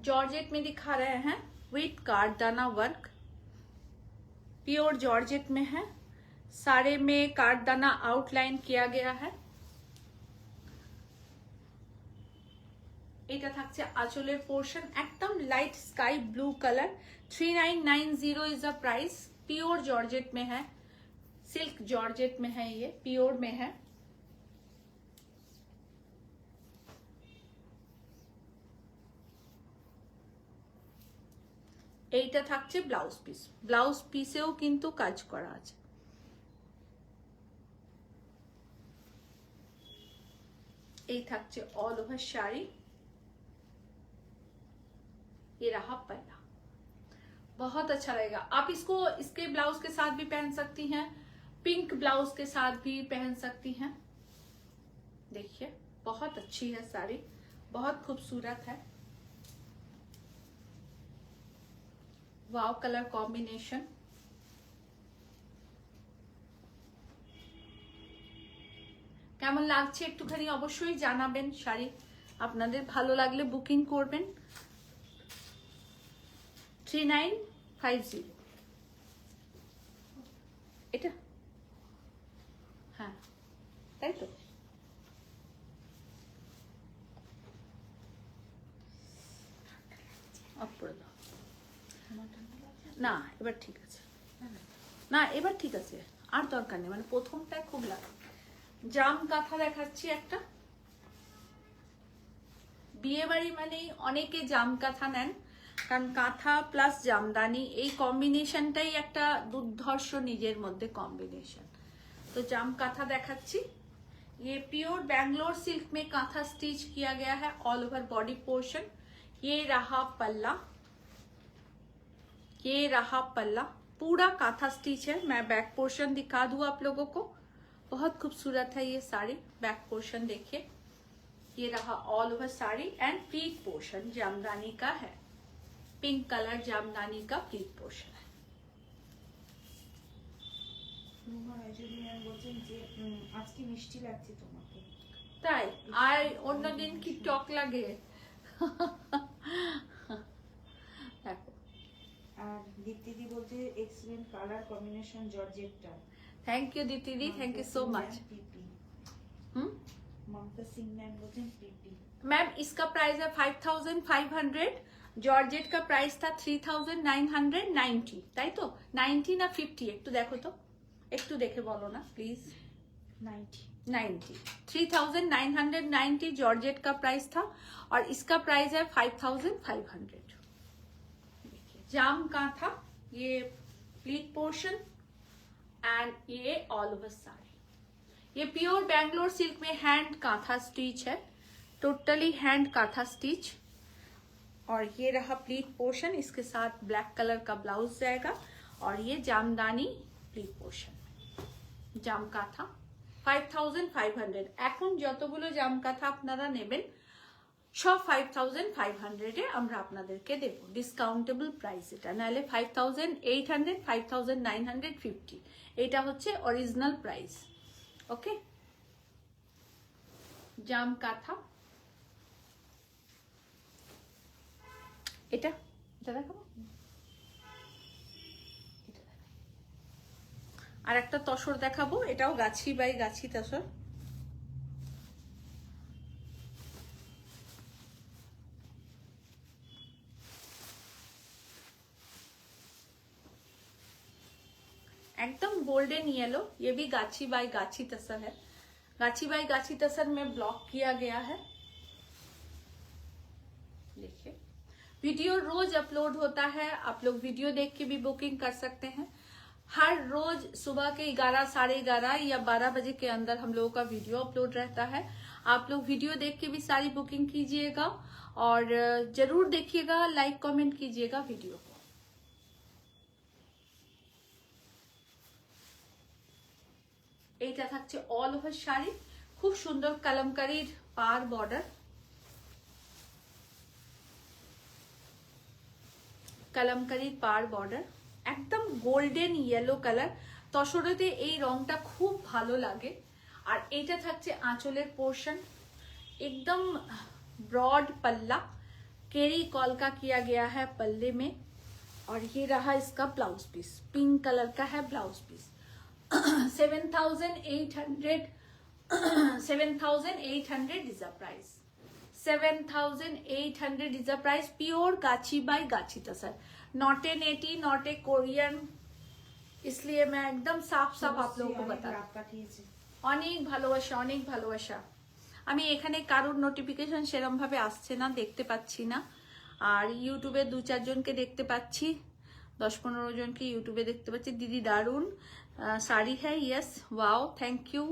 जॉर्जेट में दिखा रहे हैं विथ कारदाना वर्क, प्योर जॉर्जेट में है, सारे में कारदाना आउटलाइन किया गया है। এটা থাকছে আঁচলের পোর্শন, একদম light sky blue colour. 3990 is the price. Pure georgette में है, सिल्क जॉर्जेट में है, ये प्योर में है। এইটা থাকছে ব্লাউজ পিস, ব্লাউজ পিসেও কিন্তু কাজ করা আছে। এই থাকছে ऑल ओवर শাড়ি। ये रहा पहला, बहुत अच्छा रहेगा। आप इसको इसके ब्लाउज के साथ भी पहन सकती हैं, पिंक ब्लाउज के साथ भी पहन सकती हैं। देखिए बहुत अच्छी है साड़ी, बहुत खूबसूरत है। Wow colour combination. কেমন লাগছে একটুখানি অবশ্যই জানাবেন। শাড়ি আপনাদের ভালো লাগলে বুকিং করবেন। 3950 এটা, হ্যাঁ তাই তো। না এবার ঠিক আছে, না এবার ঠিক আছে, আর দরকার নেই, মানে প্রথমটায় খুব লাগে। জাম কাঁথা দেখাচ্ছি একটা। বিয়ে বাড়ি মানেই অনেকে জাম কাঁথা নেন, কারণ কাঁথা প্লাস জামদানি এই কম্বিনেশনটাই একটা দুর্ধর্ষ নিজের মধ্যে কম্বিনেশন। तो जाम काथा देखाচ্ছি। ये प्योर बैंगलोर सिल्क में काथा स्टिच किया गया है, ऑल ओवर बॉडी पोर्शन। ये रहा पल्ला, ये रहा पल्ला, पूरा काथा स्टिच है। मैं बैक पोर्शन दिखा दूं आप लोगों को, बहुत खूबसूरत है ये साड़ी। बैक पोर्शन देखिए, ये रहा all over sari and pleat portion jamdani का है, पिंक कलर जामदानी का प्लीट पोर्शन है। আজকে মিষ্টি লাগছে তোমাকে, তাই আর অন্যদিন কি টক লাগে। আর দীপ্তিদি বলতে এক্সেলেন্ট কালার কম্বিনেশন জর্জেটটা। থ্যাংক ইউ দীপ্তিদি, thank you so much. Mamta Singh ma'am बोलते हैं प्रीति। मैम इसका प्राइस है 5500, जॉर्जेट का प्राइस था 3990, তাই তো 90 না 50 একটু দেখো তো, একটু দেখে বলো না প্লিজ। 90 3990 जॉर्जेट का प्राइस था और इसका प्राइस है 5500। जाम कांथा, ये प्लीट पोर्शन एंड ये ऑल ओवर साड़ी। ये प्योर बैंगलोर सिल्क में हैंड कांथा स्टिच है, टोटली हैंड कांथा स्टिच। और ये रहा प्लीट पोर्शन, इसके साथ ब्लैक कलर का ब्लाउज जाएगा और ये जामदानी प्लीट पोर्शन, जाम काथा 5500। এখন যতগুলো জাম কাঁথা আপনারা নেবেন সব 5500 আমরা আপনাদেরকে দেবো, ডিসকাউন্টেবল প্রাইস এটা, নাহলে 5800, 5950, এটা হচ্ছে অরিজিনাল প্রাইস। ওকে, জাম কাঁথা এটা এটা দেখাবো। আর একটা তসর দেখাবো, এটাও গাছি বাই গাছি তসর। एकदम गोल्डन येलो, ये भी गाछी बाई गाछी तसर है। गाछी बाई गाछी तसर में ब्लॉक किया गया है। देखिए वीडियो रोज अपलोड होता है, आप लोग वीडियो देख के भी बुकिंग कर सकते हैं। हर रोज सुबह के 11, 11:30 या 12 बजे के अंदर हम लोगों का वीडियो अपलोड रहता है। आप लोग वीडियो देख के भी सारी बुकिंग कीजिएगा और जरूर देखिएगा, लाइक कमेंट कीजिएगा वीडियो को। এইটা থাকছে অল ওভার শাড়ি, খুব সুন্দর কালামকারীর পার বর্ডার, কালামকারীর পার বর্ডার, একদম গোল্ডেন ইয়েলো কালার। তসরেতে এই রংটা খুব ভালো লাগে। আর এইটা থাকছে আঁচলের পোর্শন, एकदम ब्रॉड पल्ला, केरी कॉल का किया गया है पल्ले में। और ये रहा इसका ब्लाउज पीस, पिंक कलर का है blouse piece. 7,800 is the price, 7,800 is the price। Pure gachhi by gachhi tussar, not a netty, not a Korean, इसलिए मैं एकदम साफ साफ आप लोगों को बता रही हूँ। অনেক ভালোবাসা, অনেক ভালোবাসা। আমি এখানে কারোর নোটিফিকেশন সেরকম ভাবে আসছে না, দেখতে পাচ্ছি না। আর ইউটিউবে 2-4 জনকে দেখতে পাচ্ছি, 10-15 জনকে ইউটিউবে দেখতে পাচ্ছি। দিদি দারুন শাড়ি হ্যাঁ, ইয়েস, ওয়াও, থ্যাংক ইউ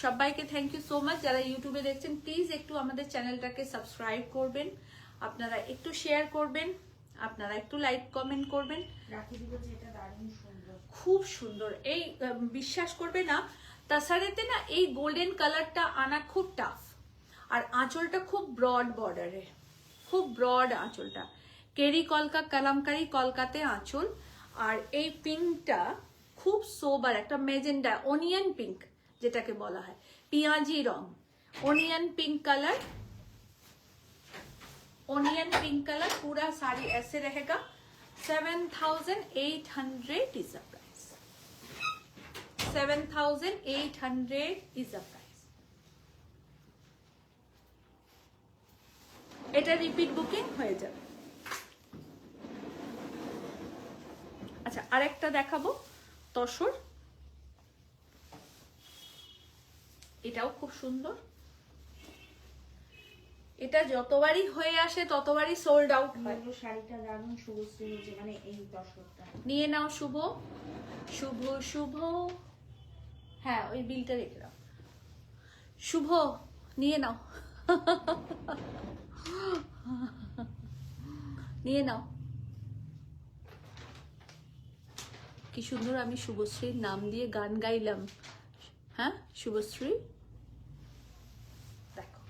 সবাইকে, থ্যাংক ইউ সো মাচ। যারা ইউটিউবে দেখছেন প্লিজ একটু আমাদের চ্যানেলটাকে সাবস্ক্রাইব করবেন, আপনারা একটু শেয়ার করবেন, আপনারা একটু লাইক কমেন্ট করবেন। খুব সুন্দর, এই বিশ্বাস করবে না, তাছাড়াতে না এই গোল্ডেন কালারটা আনা খুব টাফ। আর আঁচলটা খুব ব্রড বর্ডারে, খুব ব্রড আঁচলটা, কেরি কলকা কালামকারি কলকাতে আঁচল। আর এই পিঙ্কটা খুব সোবার একটা মেজেন্ডা, অনিয়ন পিঙ্ক যেটাকে বলা হয়, পেঁয়াজি রং, onion pink colour, onion pink colour. पूरा साड़ी ऐसे रहेगा। 7,800 is the price, 7,800 is the price। এটা রিপিট বুকিং হয়ে যাবে। আচ্ছা, আরেকটা দেখাবো তসর, এটাও খুব সুন্দর। এটা যতবারই হয়ে আসে ততবারই সোল্ড আউট হয়। শাড়িটা দারুণ, শুভশ্রী নিচে, মানে এই তসরটা নিয়ে নাও শুভ, শুভ শুভ, হ্যাঁ ওই বিলটা রেখে দাও। শুভ নিয়ে নাও, নিয়ে নাও। কি সুন্দর আমি শুভশ্রীর নাম দিয়ে গান গাইলাম। হ্যাঁ শুভশ্রী, দেখো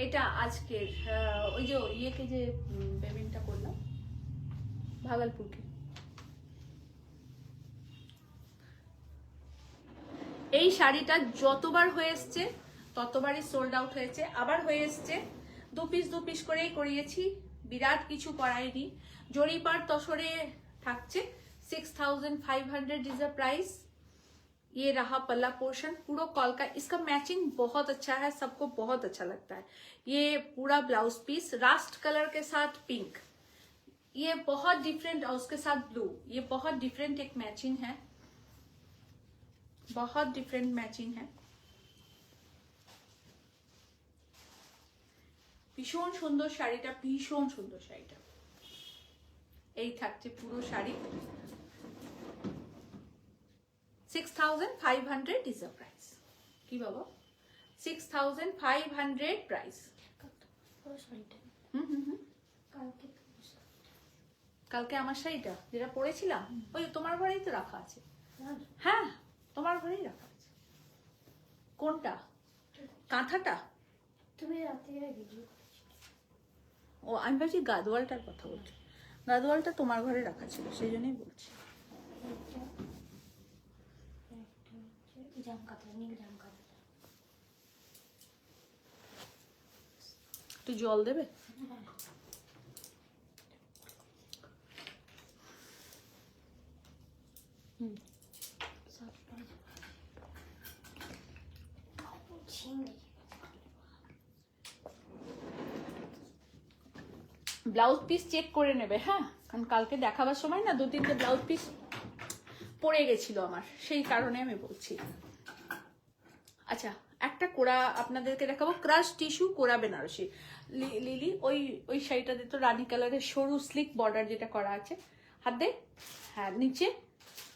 এটা আজকের ওই যে ইয়েকে যে পেমেন্টটা করলাম ভাগলপুরকে, এই শাড়িটা যতবার হয়ে এসছে ততবারই সোল্ড আউট হয়েছে, আবার হয়ে এসছে। 2 পিস করেই করিয়েছি, বিরাট কিছু করাইনি। জরিপার তসরে থাকছে 6,500 इज द प्राइस। ये रहा पल्ला पोर्शन, पूरा कॉल का, इसका मैचिंग बहुत अच्छा है, सबको बहुत अच्छा लगता है। ये पूरा ब्लाउज पीस रास्ट कलर के साथ पिंक, ये बहुत डिफरेंट, और उसके साथ ब्लू, ये बहुत डिफरेंट एक मैचिंग है, बहुत डिफरेंट मैचिंग है। ভীষণ সুন্দর শাড়িটা, ভীষণ সুন্দর শাড়িটা। এই থাকছে পুরো শাড়ি। 6,500 is the price। কি বাবা, 6,500 প্রাইস। কালকে আমার শাড়িটা যেটা পরেছিলাম ওই তোমার ঘরেই তো রাখা আছে। হ্যাঁ তোমার ঘরেই রাখা আছে। কোনটা? কাঁথাটা? তুমি রাতে ভিডিও ও আমি ভাবছি গাদোয়ালটার কথা বলছি। গাদোয়ালটা তোমার ঘরে রাখা ছিল, সেই জন্যই বলছি। জাম কাঁথা, নীল জাম কাঁথা। একটু জল দেবে? হুম। ব্লাউজ পিস চেক করে নেবে, হ্যাঁ, কারণ কালকে দেখাবার সময় না 2-3টে ব্লাউজ পিস পড়ে গেছিল আমার, সেই কারণে আমি বলছি। আচ্ছা, একটা কোরা আপনাদেরকে দেখাবো, ক্রাশ টিস্যু কোরা বেনারসি। লিলি ওই শাড়িটা দিত রানী কালারের সরু স্লিক বর্ডার যেটা করা আছে, হাত দে, হ্যাঁ নিচে,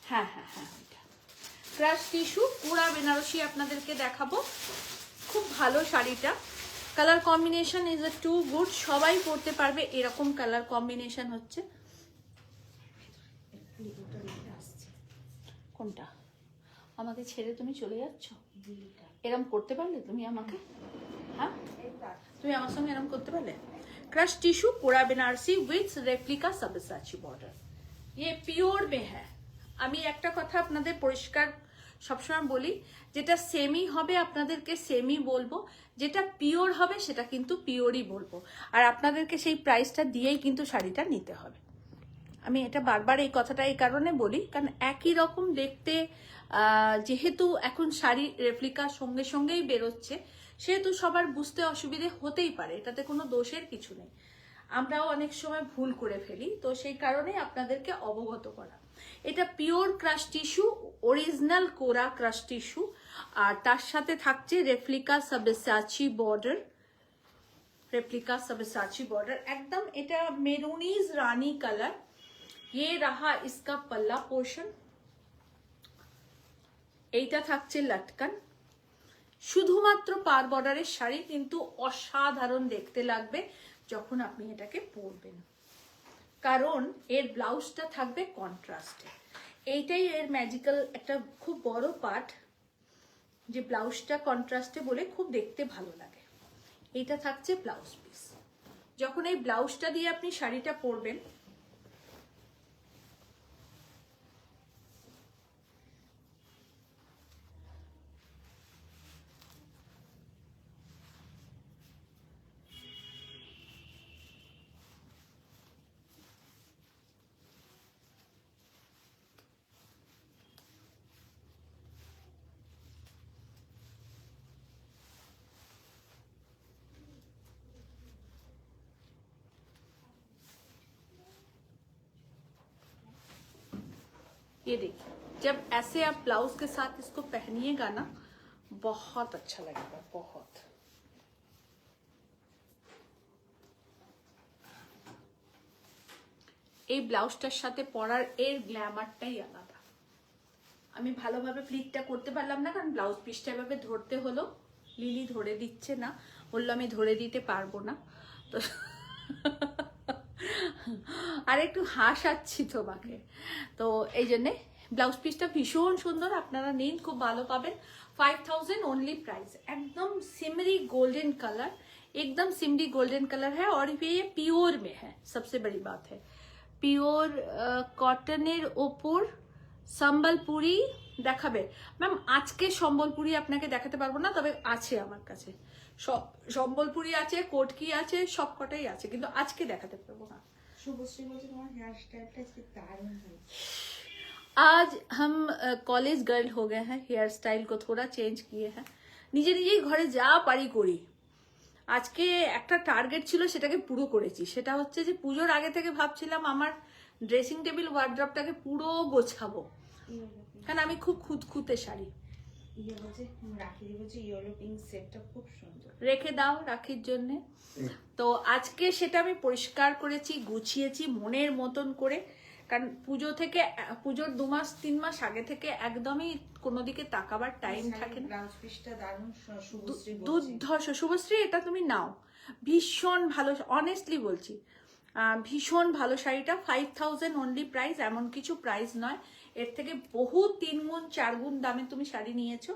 হ্যাঁ হ্যাঁ হ্যাঁ, ক্রাশ টিস্যু কোরা বেনারসি আপনাদেরকে দেখাবো। খুব ভালো শাড়িটা, colour combination is too good, সবাই পরতে পারবে এরকম কালার কম্বিনেশন হচ্ছে। কোনটা? আমাকে ছেড়ে তুমি চলে যাচ্ছ? এরম করতে পারলে তুমি আমাকে? হ্যাঁ, তুমি আমার সঙ্গে এরম করতে পারলে? Crush tissue kora Banarasi with replica Sabyasachi border, ये পিওর में है। আমি একটা কথা আপনাদের পরিষ্কার সবসময় বলি, যেটা সেমি হবে আপনাদেরকে সেমি বলবো, যেটা পিওর হবে সেটা কিন্তু পিওরই বলবো, আর আপনাদেরকে সেই প্রাইসটা দিয়েই কিন্তু শাড়িটা নিতে হবে। আমি এটা বারবার এই কথাটা এই কারণে বলি, কারণ একই রকম দেখতে যেহেতু এখন শাড়ি রেপ্লিকার সঙ্গে সঙ্গেই বেরোচ্ছে, সেহেতু সবার বুঝতে অসুবিধে হতেই পারে, এটাতে কোনো দোষের কিছু নেই, আমরাও অনেক সময় ভুল করে ফেলি, তো সেই কারণে আপনাদেরকে অবগত করা। এটা পিওর ক্রাশ টিস্যু, অরিজিনাল কোরা ক্রাশ টিস্যু, আর তার সাথে থাকছে replica সাবসাচি border, replica Sabyasachi border एकदम, এটা মেরুনিজ রানী কালার। ये रहा इसका पल्ला पोर्शन, এইটা থাকছে লটকন। শুধুমাত্র পার বর্ডারের শাড়ি, কিন্তু অসাধারণ দেখতে লাগবে যখন আপনি এটাকে পরবেন, কারণ এর ব্লাউজটা থাকবে কন্ট্রাস্টে। এইটাই এর ম্যাজিক্যাল একটা খুব বড় পার্ট, যে ব্লাউজটা কন্ট্রাস্টে বলে খুব দেখতে ভালো লাগে। এইটা থাকছে ব্লাউজ পিস। যখন এই ব্লাউজটা দিয়ে আপনি শাড়িটা পরবেন, ये देखिए, जब ऐसे आप ब्लाउज के साथ इसको पहनिएगा ना, बहुत अच्छा लगेगा, बहुत। এই ব্লাউজটার সাথে পরার এর গ্ল্যামারটাই আলাদা। আমি ভালোভাবে প্লিটটা করতে পারলাম না, কারণ ব্লাউজ পিসটা এভাবে ধরতে হলো, লিলি ধরে দিচ্ছে না, বললো আমি ধরে দিতে পারবো না, তো আর একটু হাসাচ্ছি তোমাকে, তো এই জন্যে ব্লাউজ পিসটা ভীষণ সুন্দর, আপনারা নিন, খুব ভালো পাবেন। 5000 ओनली प्राइस, एकदम सिमरी गोल्डन कलर, एकदम सिमरी गोल्डन कलर है, और ये प्योर में है, सबसे बड़ी बात है। পিওর কটনের ওপর সম্বলপুরি দেখাবে ম্যাম। আজকে সম্বলপুরি আপনাকে দেখাতে পারবো না, তবে আছে আমার কাছে, সব সম্বলপুরি আছে, কোটকি আছে, সব কটাই আছে, কিন্তু আজকে দেখাতে পারবো না। শুভশ্রী বলছে তোমার হেয়ার স্টাইলটা আজকে দারুণ হয়েছে। आज हम कॉलेज गर्ल हो गए हैं, हेयर स्टाइल को थोड़ा चेंज किए हैं, নিজে নিজেই ঘরে যা পারি করি। আজকে একটা টার্গেট ছিল, সেটাকে পুরো করেছি, সেটা হচ্ছে যে পুজোর আগে থেকে ভাবছিলাম আমার ড্রেসিং টেবিল ওয়ার্ড্রপটাকে পুরো গোছাবো, কারণ আমি খুব খুঁতখুঁতে শাড়ি। ইয়ে বলছে রাখি বলছে ইয়েলো পিঙ্ক সেটটা খুব সুন্দর, রেখে দাও রাখির জন্য। তো আজকে সেটা আমি পরিষ্কার করেছি, গুছিয়েছি মনের মতন করে, কারণ পুজো থেকে, পুজোর 2-3 মাস আগে থেকে একদমই কোনো দিকে তাকাবার টাইম থাকে না। ব্লাউজ পিসটা দারুণ, শুভশ্রী বলছে দুর্ধর্ষ। শুভশ্রী এটা তুমি নাও, ভীষণ ভালো, অনেস্টলি বলছি, ভীষণ ভালো শাড়িটা। 5000 ओनली প্রাইস, এমন কিছু প্রাইস নয়, এর থেকে বহু 3 গুণ 4 গুণ দামে তুমি শাড়ি নিয়েছো,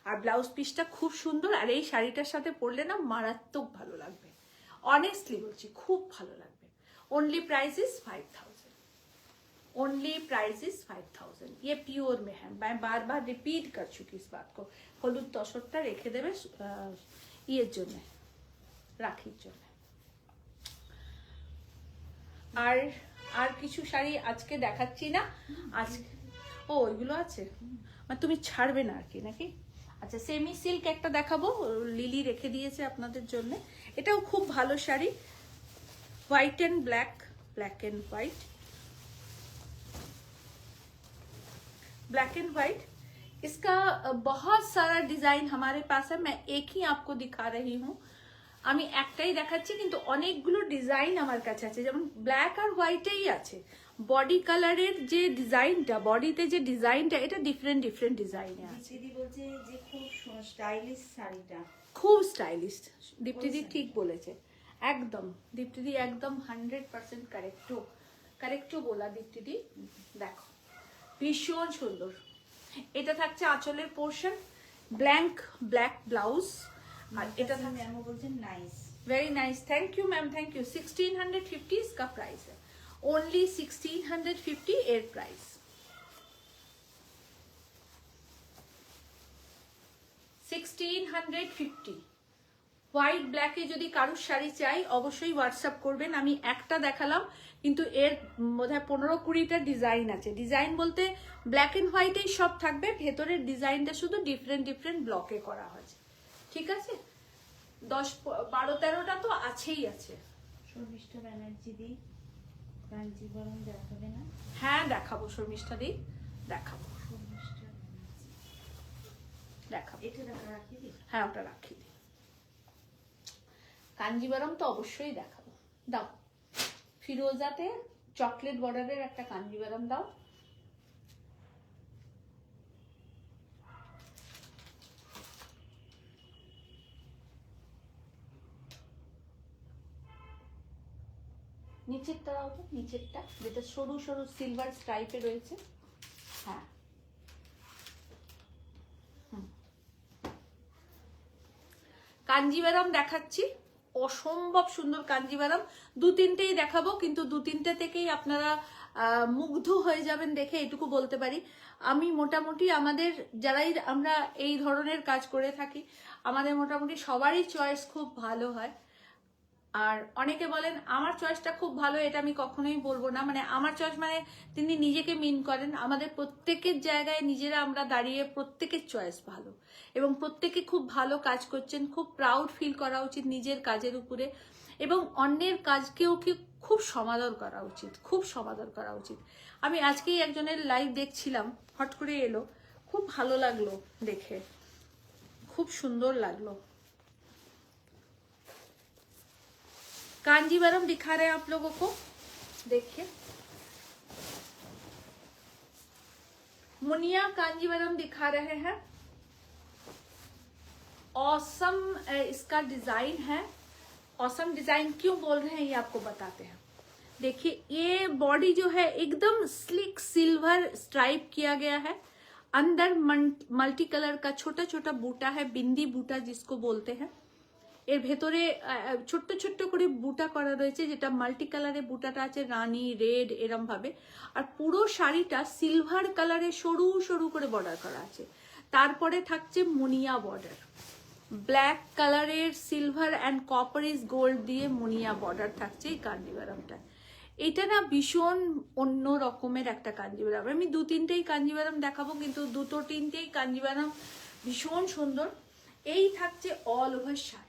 আর ব্লাউজ পিসটা খুব সুন্দর, আর এই শাড়িটার সাথে পরলে না মারাত্মক ভালো লাগবে, অনেস্টলি বলছি, খুব ভালো লাগবে। Only price is 5000, only price is 5000। ये प्योर में है, मैं बार बार रिपीट कर चुकी इस बात को। হলুদ তসরটা রেখে দেবে ইয়ের জন্য, রাখির জন্য। আর আর কিছু শাড়ি আজকে দেখাচ্ছি না, আজকে ও ওইগুলো আছে, মানে তুমি ছাড়বে না আর কি নাকি? আচ্ছা, সেমি সিল্ক একটা দেখাবো, লিলি রেখে দিয়েছে আপনাদের জন্য। এটাও খুব ভালো sari, white and black, black and white, black and white. इसका बहुत सारा डिजाइन हमारे पास है, मैं एक ही आपको दिखा रही हूँ। আমি একটাই দেখাচ্ছি, কিন্তু অনেকগুলো ডিজাইন আমার কাছে আছে, যেমন ব্ল্যাক আর হোয়াইটেই আছে। বডি কালারের যে ডিজাইনটা, বডিতে যে ডিজাইনটা, এটা ডিফারেন্ট ডিফারেন্ট ডিজাইনে আছে। দিদি বলছে যে খুব স্টাইলিশ শাড়িটা, খুব স্টাইলিশ। দীপ্তিদি ঠিক বলেছে, একদম দীপ্তিদি একদম 100% কারেক্টো বলা দীপ্তিদি। দেখো ভীষণ সুন্দর। এটা থাকছে আঁচলের পোর্শন, ব্ল্যাঙ্ক ব্ল্যাক ব্লাউজ, আর এটা ম্যামও বলছেন nice, very nice, thank you ma'am, thank you. 1650 इसका प्राइस है, ओनली 1650 एयर प्राइस। 1650। হোয়াইট ব্ল্যাকে যদি কারুর শাড়ি চাই অবশ্যই হোয়াটসঅ্যাপ করবেন। আমি একটা দেখালাম, কিন্তু এর বোধহয় 15-20টা ডিজাইন আছে। ডিজাইন বলতে ব্ল্যাক এন্ড হোয়াইটেই সব থাকবে, ভেতরের ডিজাইনটা শুধু ডিফারেন্ট ডিফারেন্ট ব্লকে করা হয়েছে, ঠিক আছে? 10-12-13টা তো আছেই আছে। শর্মিষ্ঠা ব্যানার্জি দি কাঞ্জিবরম দেখাবে না? হ্যাঁ দেখাবো শর্মিষ্ঠা দি, দেখাবো শর্মিষ্ঠা ব্যানার্জি দেখাবো। এটা রাখি দি, হ্যাঁ ওটা রাখি দি। কাঞ্জিবরম তো অবশ্যই দেখাবো, দাও। ফিরোজাতে চকলেট বর্ডারের একটা কাঞ্জিবরম দাও। নিচেরটা দাও তো, নিচেরটা যেটা সরু সরু সিলভার স্ট্রাইপে রয়েছে। হ্যাঁ কাঞ্জিভারাম দেখাচ্ছি, অসম্ভব সুন্দর কাঞ্জিভারাম। 2-3টেই দেখাবো, কিন্তু 2-3টে থেকেই আপনারা মুগ্ধ হয়ে যাবেন দেখে, এটুকু বলতে পারি। আমি মোটামুটি আমাদের যারাই আমরা এই ধরনের কাজ করে থাকি, আমাদের মোটামুটি সবারই চয়েস খুব ভালো হয়। আর অনেকে বলেন আমার চয়েসটা খুব ভালো, এটা আমি কখনোই বলবো না। মানে আমার চয়েস মানে তিনি নিজেকে মিন করেন। আমাদের প্রত্যেকের জায়গায় নিজেরা আমরা দাঁড়িয়ে প্রত্যেকের চয়েস ভালো, এবং প্রত্যেকে খুব ভালো কাজ করছেন। খুব প্রাউড ফিল করা উচিত নিজের কাজের উপরে, এবং অন্যের কাজকেও কি খুব সমাদর করা উচিত, খুব সমাদর করা উচিত। আমি আজকেই একজনের লাইভ দেখছিলাম, হট করে এলো, খুব ভালো লাগলো দেখে, খুব সুন্দর লাগলো। कांजीवरम दिखा रहे हैं आप लोगों को, देखिए मुनिया कांजीवरम दिखा रहे हैं। ऑसम इसका डिजाइन है। ऑसम डिजाइन क्यों बोल रहे हैं ये आपको बताते हैं। देखिए ये बॉडी जो है एकदम स्लिक सिल्वर स्ट्राइप किया गया है। अंदर मल्टी कलर का छोटा छोटा बूटा है, बिंदी बूटा जिसको बोलते हैं। এর ভেতরে ছোট্ট ছোট্ট করে বুটা করা রয়েছে, যেটা মাল্টি কালারে বুটাটা আছে, রানী রেড এরম ভাবে। আর পুরো শাড়িটা সিলভার কালারে সরু সরু করে বর্ডার করা আছে। তারপরে থাকছে মুনিয়া বর্ডার, ব্ল্যাক কালারের সিলভার অ্যান্ড কপারিজ গোল্ড দিয়ে মুনিয়া বর্ডার থাকছে এই কাঞ্জিভারামটা। এটা না ভীষণ অন্য রকমের একটা কাঞ্জিভারাম। আমি 2-3টেই কাঞ্জিভারাম দেখাবো, কিন্তু 2-3টেই কাঞ্জিভারাম ভীষণ সুন্দর। এই থাকছে অল ওভার শাড়ি,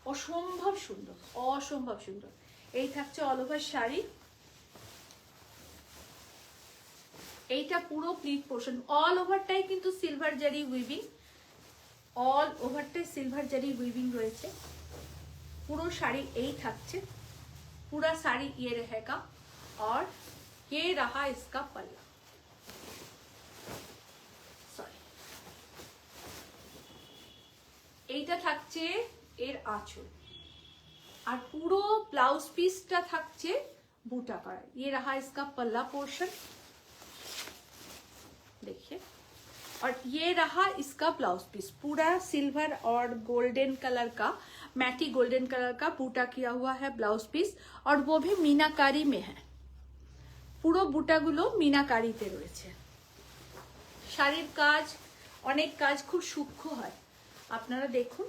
অসম্ভব সুন্দর, অসম্ভব সুন্দর। এই থাকছে অল ওভার শাড়ি, এইটা পুরো প্লিট পোর্শন, অল ওভারটাই কিন্তু সিলভার জারি উইভিং, অল ওভারটাই সিলভার জারি উইভিং রয়েছে। পুরো শাড়ি এই থাকছে, पूरा साड़ी ये रहेगा। और ये रहा इसका पल्ला, सॉरी এইটা থাকছে এর আঁচল, আর পুরো ব্লাউজ পিসটা থাকছে বুটা করা। ये रहा इसका पल्ला पोर्शन, देखिए और ये रहा इसका ब्लाउज पीस, पूरा सिल्वर और गोल्डन कलर का, मैटी गोल्डन कलर का बूटा किया हुआ है ब्लाउज पीस, और वो भी मीनाकारी में है। পুরো বুটাগুলো মিনাকারিতে রয়েছে। শাড়ির কাজ, অনেক কাজ খুব সূক্ষ্ম হয়, আপনারা দেখুন,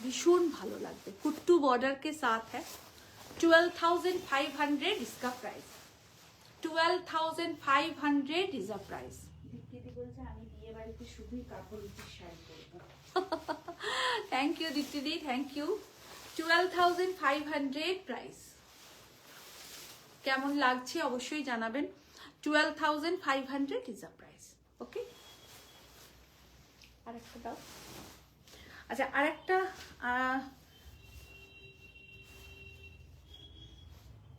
भीषण ভালো লাগবে। कुट्टू बॉर्डर के साथ है। 12,500 इसका प्राइस, 12,500 इज अ प्राइस। দীপ্তি বলছে আমি বিয়ে বাড়িতে শুধুই কাপড় উচিত শাড়ি পরবো। Thank you Deepti the, thank you. 12,500 price. কেমন লাগছে অবশ্যই জানাবেন। 12,500 ইজ আ প্রাইস। ওকে, আরেকটা দাও। আচ্ছা, আরেকটা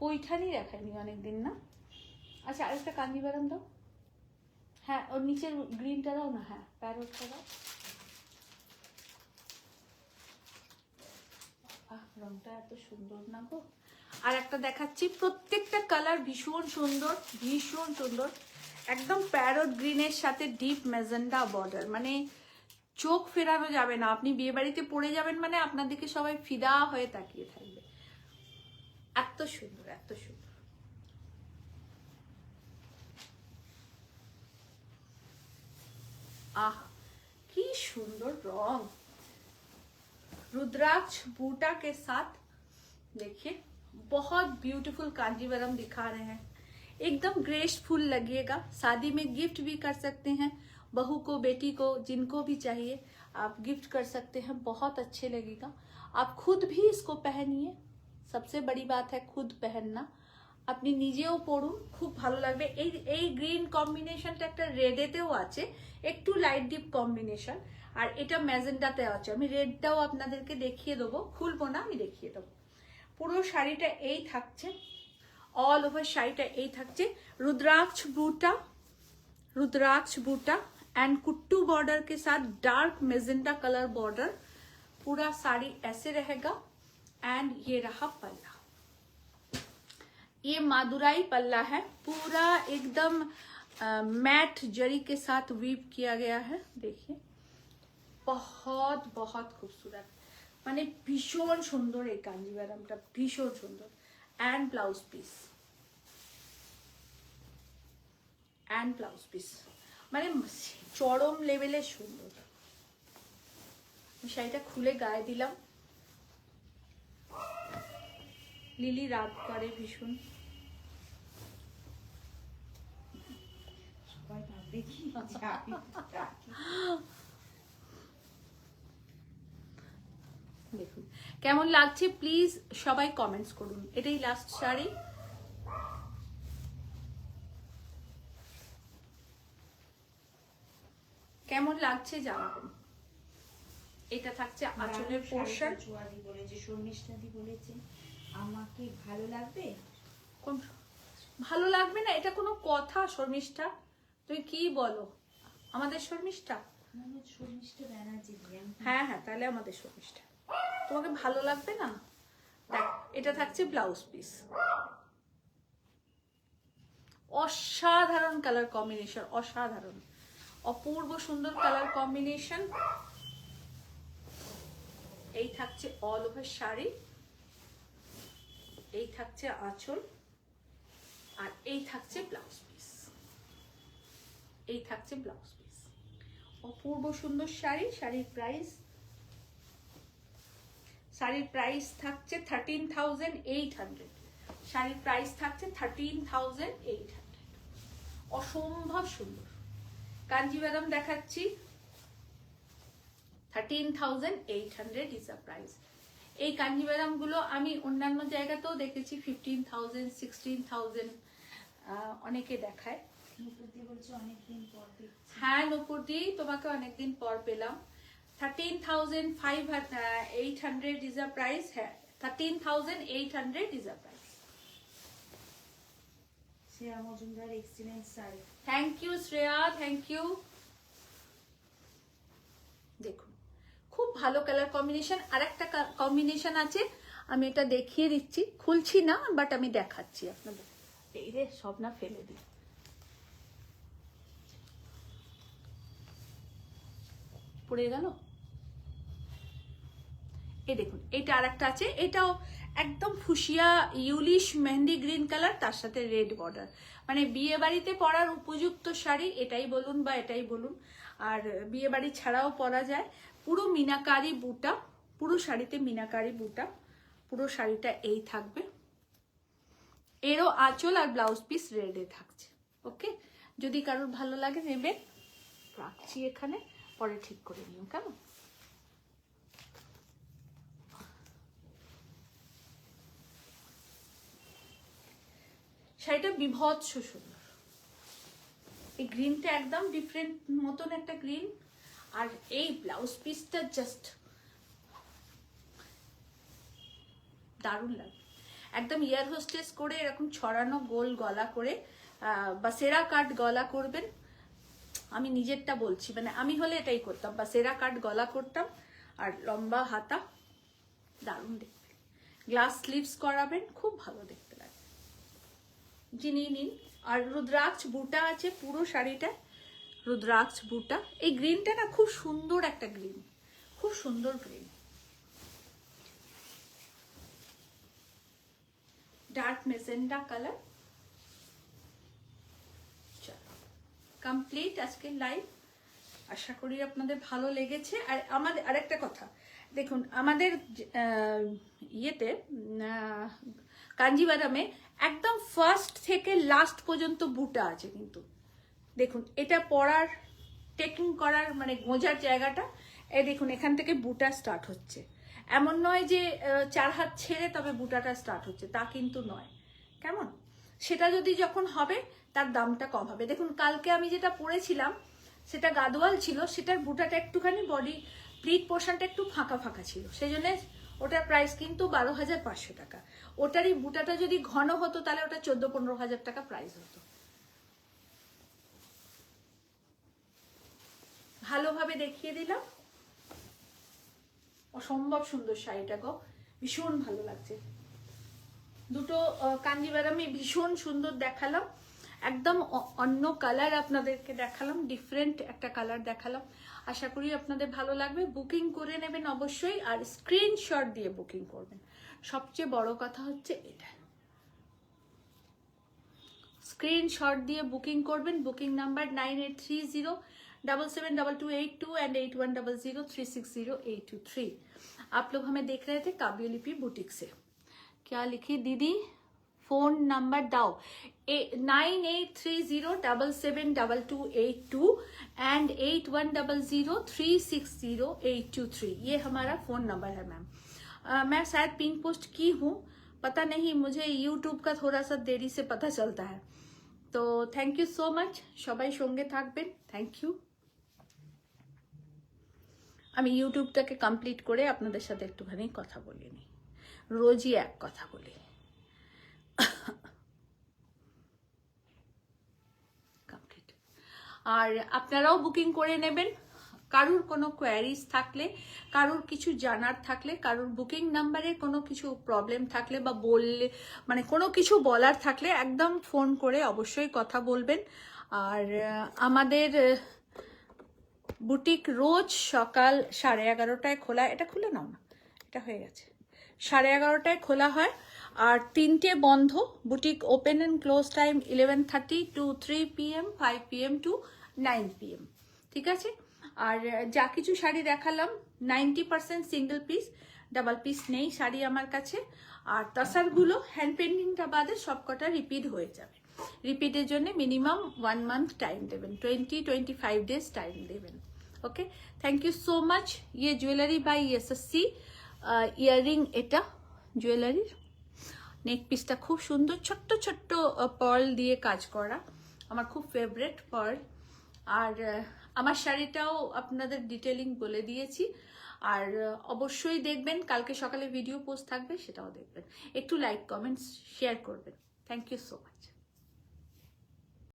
পৈঠানি দেখাইনি অনেকদিন না। আচ্ছা, আরেকটা কাঞ্জিভারাম দাও। হ্যাঁ, ওর নিচের গ্রিনটা দাও না। হ্যাঁ, প্যারোটটা দাও। রংটা এত সুন্দর না গো। আর একটা দেখাচ্ছি, প্রত্যেকটা কালার ভীষণ সুন্দর, ভীষণ সুন্দর, একদম প্যারট গ্রিনের সাথে ডিপ ম্যাজেন্ডা বর্ডার, মানে চোখ ফেরানো যাবে না। আপনি বিয়ে বাড়িতে পড়ে যাবেন মানে আপনার দিকে সবাই ফিদা হয়ে তাকিয়ে থাকবে। এত সুন্দর, এত সুন্দর। आह, की सुंदर रंग। रुद्राक्ष बूटा के साथ देखिए, बहुत ब्यूटीफुल कांजीवरम दिखा रहे हैं, एकदम ग्रेसफुल लगेगा। शादी में गिफ्ट भी कर सकते हैं, बहू को, बेटी को, जिनको भी चाहिए आप गिफ्ट कर सकते हैं, बहुत अच्छे लगेगा। आप खुद भी इसको पहनिए, सबसे बड़ी बात है खुद पहनना। আপনি নিজেও পরুন, খুব ভালো লাগবে। এই গ্রিন কম্বিনেশনটা একটা রেডেতেও আছে, একটু লাইট ডিপ কম্বিনেশন, আর এটা ম্যাজেন্ডাতে আছে। আমি রেডটাও আপনাদেরকে দেখিয়ে দেবো, খুলবো না, আমি দেখিয়ে দেবো। পুরো শাড়িটা এই থাকছে, ऑल ओवर শাড়িটা এই থাকছে। रुद्राक्ष बूटा एंड कुट्टू बॉर्डर के साथ डार्क मेजेंडा कलर बॉर्डर, पूरा साड़ी ऐसे रहेगा। एंड ये रहा पल्ला, ये मादुराई पल्ला है, पूरा एकदम मैट जरी के साथ वीव किया गया है। देखिए, बहुत बहुत खूबसूरत, মানে ভীষণ সুন্দর এই কাঞ্জিভারামটা, ভীষণ সুন্দর। And blouse piece, and blouse piece, মানে চরম লেভেলের সুন্দর। শাড়িটা খুলে গায়ে দিলাম। লিলি রাগ করে ভীষণ, সবাই ভাববে কি যে আমি রাখি। দেখুন কেমন লাগছে, প্লিজ সবাই কমেন্টস করুন। এটাই লাস্ট শাড়ি। কেমন লাগছে জানাবেন। এটা থাকছে আঁচলের পোর্শন। চুয়াদি বলেছে, শর্মিষ্ঠাদি বলেছে আমাকে ভালো লাগবে। কোন ভালো লাগবে না? এটা কোনো কথা শর্মিষ্ঠা? তুমি কি বলো? আমাদের শর্মিষ্ঠা? শর্মিষ্ঠা ব্যানার্জি। হ্যাঁ হ্যাঁ, তাহলে আমাদের শর্মিষ্ঠা। তোমাকে ভালো লাগবে না? দেখ, এটা থাকছে ব্লাউজ পিস। অসাধারণ কালার কম্বিনেশন, অসাধারণ, অপূর্ব সুন্দর কালার কম্বিনেশন। এই থাকছে অল ওভার শাড়ি, এই থাকছে আঁচল, আর এই থাকছে ব্লাউজ পিস, এই থাকছে ব্লাউজ পিস। অপূর্ব সুন্দর শাড়ি। শাড়ির প্রাইস থাকছে 13,800। শাড়ির প্রাইস থাকছে 13,800। অসম্ভব সুন্দর কাঞ্জিভারাম দেখাচ্ছি। 13,800 ইজ আ প্রাইস। এই কাঞ্জিভারাম গুলো আমি অন্যান্য জায়গাতেও দেখেছি 15,000, 16,000 অনেকে দেখায়। নুপুরদি বলছে অনেকদিন পর দেখছি। হ্যাঁ নুপুরদি, তোমাকে অনেকদিন পর পেলাম। 13,800 ইজ আ প্রাইস। হ্যাঁ, 13,800 is a price. Shreya Majumdar, excellent sari. Thank you Shreya, thank you. দেখুন খুব ভালো কালার কম্বিনেশন। আর একটা কম্বিনেশন আছে, আমি এটা দেখিয়ে দিচ্ছি, খুলছি না বাট আমি দেখাচ্ছি আপনাদের। এই রে, সব না ফেলে দিই। পড়ে গেল। এই দেখুন এটা আর একটা আছে, এটাও একদম ফুসিয়া ইউলিশ মেহেন্দি গ্রিন কালার, তার সাথে রেড বর্ডার, মানে বিয়ে বাড়িতে পরার উপযুক্ত শাড়ি এটাই বলুন বা এটাই বলুন। আর বিয়ে বাড়ি ছাড়াও পরা যায়। পুরো মিনাকারি বুটা, পুরো শাড়িতে মিনাকারি বুটা, পুরো শাড়িটা এই থাকবে। এরও আঁচল আর ব্লাউজ পিস রেডে থাকছে। ওকে, যদি কারোর ভালো লাগে নেবেন। রাখছি এখানে, পরে ঠিক করে নিও কেমন। শাড়িটা বিভৎস সুন্দর। এই গ্রিনটা একদম ডিফারেন্ট মতন একটা গ্রিন, আর এই ব্লাউজ পিসটা জাস্ট দারুণ লাগে। একদম ইয়ার হোস্টেস করে এরকম ছড়ানো গোল গলা করে বা সেরা কাট গলা করবেন। আমি নিজেরটা বলছি, মানে আমি হলে এটাই করতাম, বা সেরা কাট গলা করতাম আর লম্বা হাতা, দারুণ দেখতে। গ্লাস স্লিভস করাবেন, খুব ভালো দেখতে লাগে। যিনি নিন। আর রুদ্রাক্ষ বুটা আছে পুরো শাড়িটা, রুদ্রাক্ষ বুটা। এই গ্রিনটা না খুব সুন্দর একটা গ্রিন, খুব সুন্দর গ্রিন, ডার্ক মেজেন্ডা কালার। চলো কমপ্লিট আজকের লাইভ, আশা করি আপনাদের ভালো লেগেছে। আর আমাদের আরেকটা কথা দেখুন, আমাদের ইয়েতে কাঞ্জিভারামে একদম ফার্স্ট থেকে লাস্ট পর্যন্ত বুটা আছে কিন্তু। দেখুন এটা পরার টেকিং করার মানে গোঁজার জায়গাটা, এই দেখুন এখান থেকে বুটা স্টার্ট হচ্ছে। এমন নয় যে 4 হাত ছেড়ে তবে বুটাটা স্টার্ট হচ্ছে, তা কিন্তু নয় কেমন। সেটা যদি যখন হবে তার দামটা কম হবে। দেখুন কালকে আমি যেটা পরেছিলাম সেটা গাদোয়াল ছিল, সেটার বুটাটা একটুখানি বডি প্লিট পোর্শনটা একটু ফাঁকা ফাঁকা ছিল, সেই জন্য ওটার প্রাইস কিন্তু 12,500 টাকা। ওটারই বুটাটা যদি ঘন হতো তাহলে ওটা 14-15 হাজার টাকা প্রাইস হতো। ভালোভাবে দেখিয়ে দিলাম। অসম্ভব সুন্দর শাড়িটা গো, ভীষণ ভালো লাগছে। দুটো কাঞ্জিভারামে ভীষণ সুন্দর দেখালাম, একদম অন্য কালার আপনাদেরকে দেখালাম, ডিফারেন্ট একটা কালার দেখালাম। আশা করি আপনাদের ভালো লাগবে। বুকিং করে নেবেন অবশ্যই, আর স্ক্রিনশট দিয়ে বুকিং করবেন। সবচেয়ে বড় কথা হচ্ছে এটা, স্ক্রিনশট দিয়ে বুকিং করবেন। Booking number 9830772282 and 8100360823। आप लोग हमें देख रहे थे काव्यलिपि बुटीक से। क्या लिखी दीदी, फोन नंबर दाओ 9830772282 एंड 8100360823। ये हमारा फोन नंबर है मैम। मैं शायद पिन पोस्ट की हूँ, पता नहीं, मुझे यूट्यूब का थोड़ा सा देरी से पता चलता है। तो थैंक यू सो मच, সবাই সঙ্গে থাকবেন। Thank you. আমি ইউটিউবটাকে কমপ্লিট করে আপনাদের সাথে একটুখানি কথা বলে নিই, রোজই এক কথা বলি। কমপ্লিট। আর আপনারাও বুকিং করে নেবেন। কারুর কোনো কোয়ারিজ থাকলে, কারুর কিছু জানার থাকলে, কারুর বুকিং নাম্বারে কোনো কিছু প্রবলেম থাকলে বা বললে মানে কোনো কিছু বলার থাকলে একদম ফোন করে অবশ্যই কথা বলবেন। আর আমাদের বুটিক রোজ সকাল 11:30টায় খোলা, এটা খুলে নাও না, এটা হয়ে গেছে, 11:30টায় খোলা হয় আর 3টে বন্ধ। Boutique open and close time 11:30 to 3 PM, 5 PM to 9 PM, ঠিক আছে। আর যা কিছু শাড়ি দেখালাম 90% সিঙ্গেল পিস, ডাবল পিস নেই শাড়ি আমার কাছে। আর তাসারগুলো হ্যান্ড পেন্টিংটা বাদে সবকটা রিপিট হয়ে যাবে। রিপিটের জন্য মিনিমাম 1 মান্থ টাইম দেবেন, 20-25 ডেজ টাইম দেবেন। ওকে, থ্যাংক ইউ সো মাচ। ইয়ে জুয়েলারি বাই এসএসসি ইয়াররিং, এটা জুয়েলারির নেক পিসটা খুব সুন্দর, ছোট্ট ছোট্ট পার্ল দিয়ে কাজ করা, আমার খুব ফেভারিট পার্ল। আর আমার শাড়িটাও আপনাদের ডিটেলিং বলে দিয়েছি। আর অবশ্যই দেখবেন, কালকে সকালে ভিডিও পোস্ট থাকবে, সেটাও দেখবেন। একটু লাইক কমেন্টস শেয়ার করবেন। Thank you so much.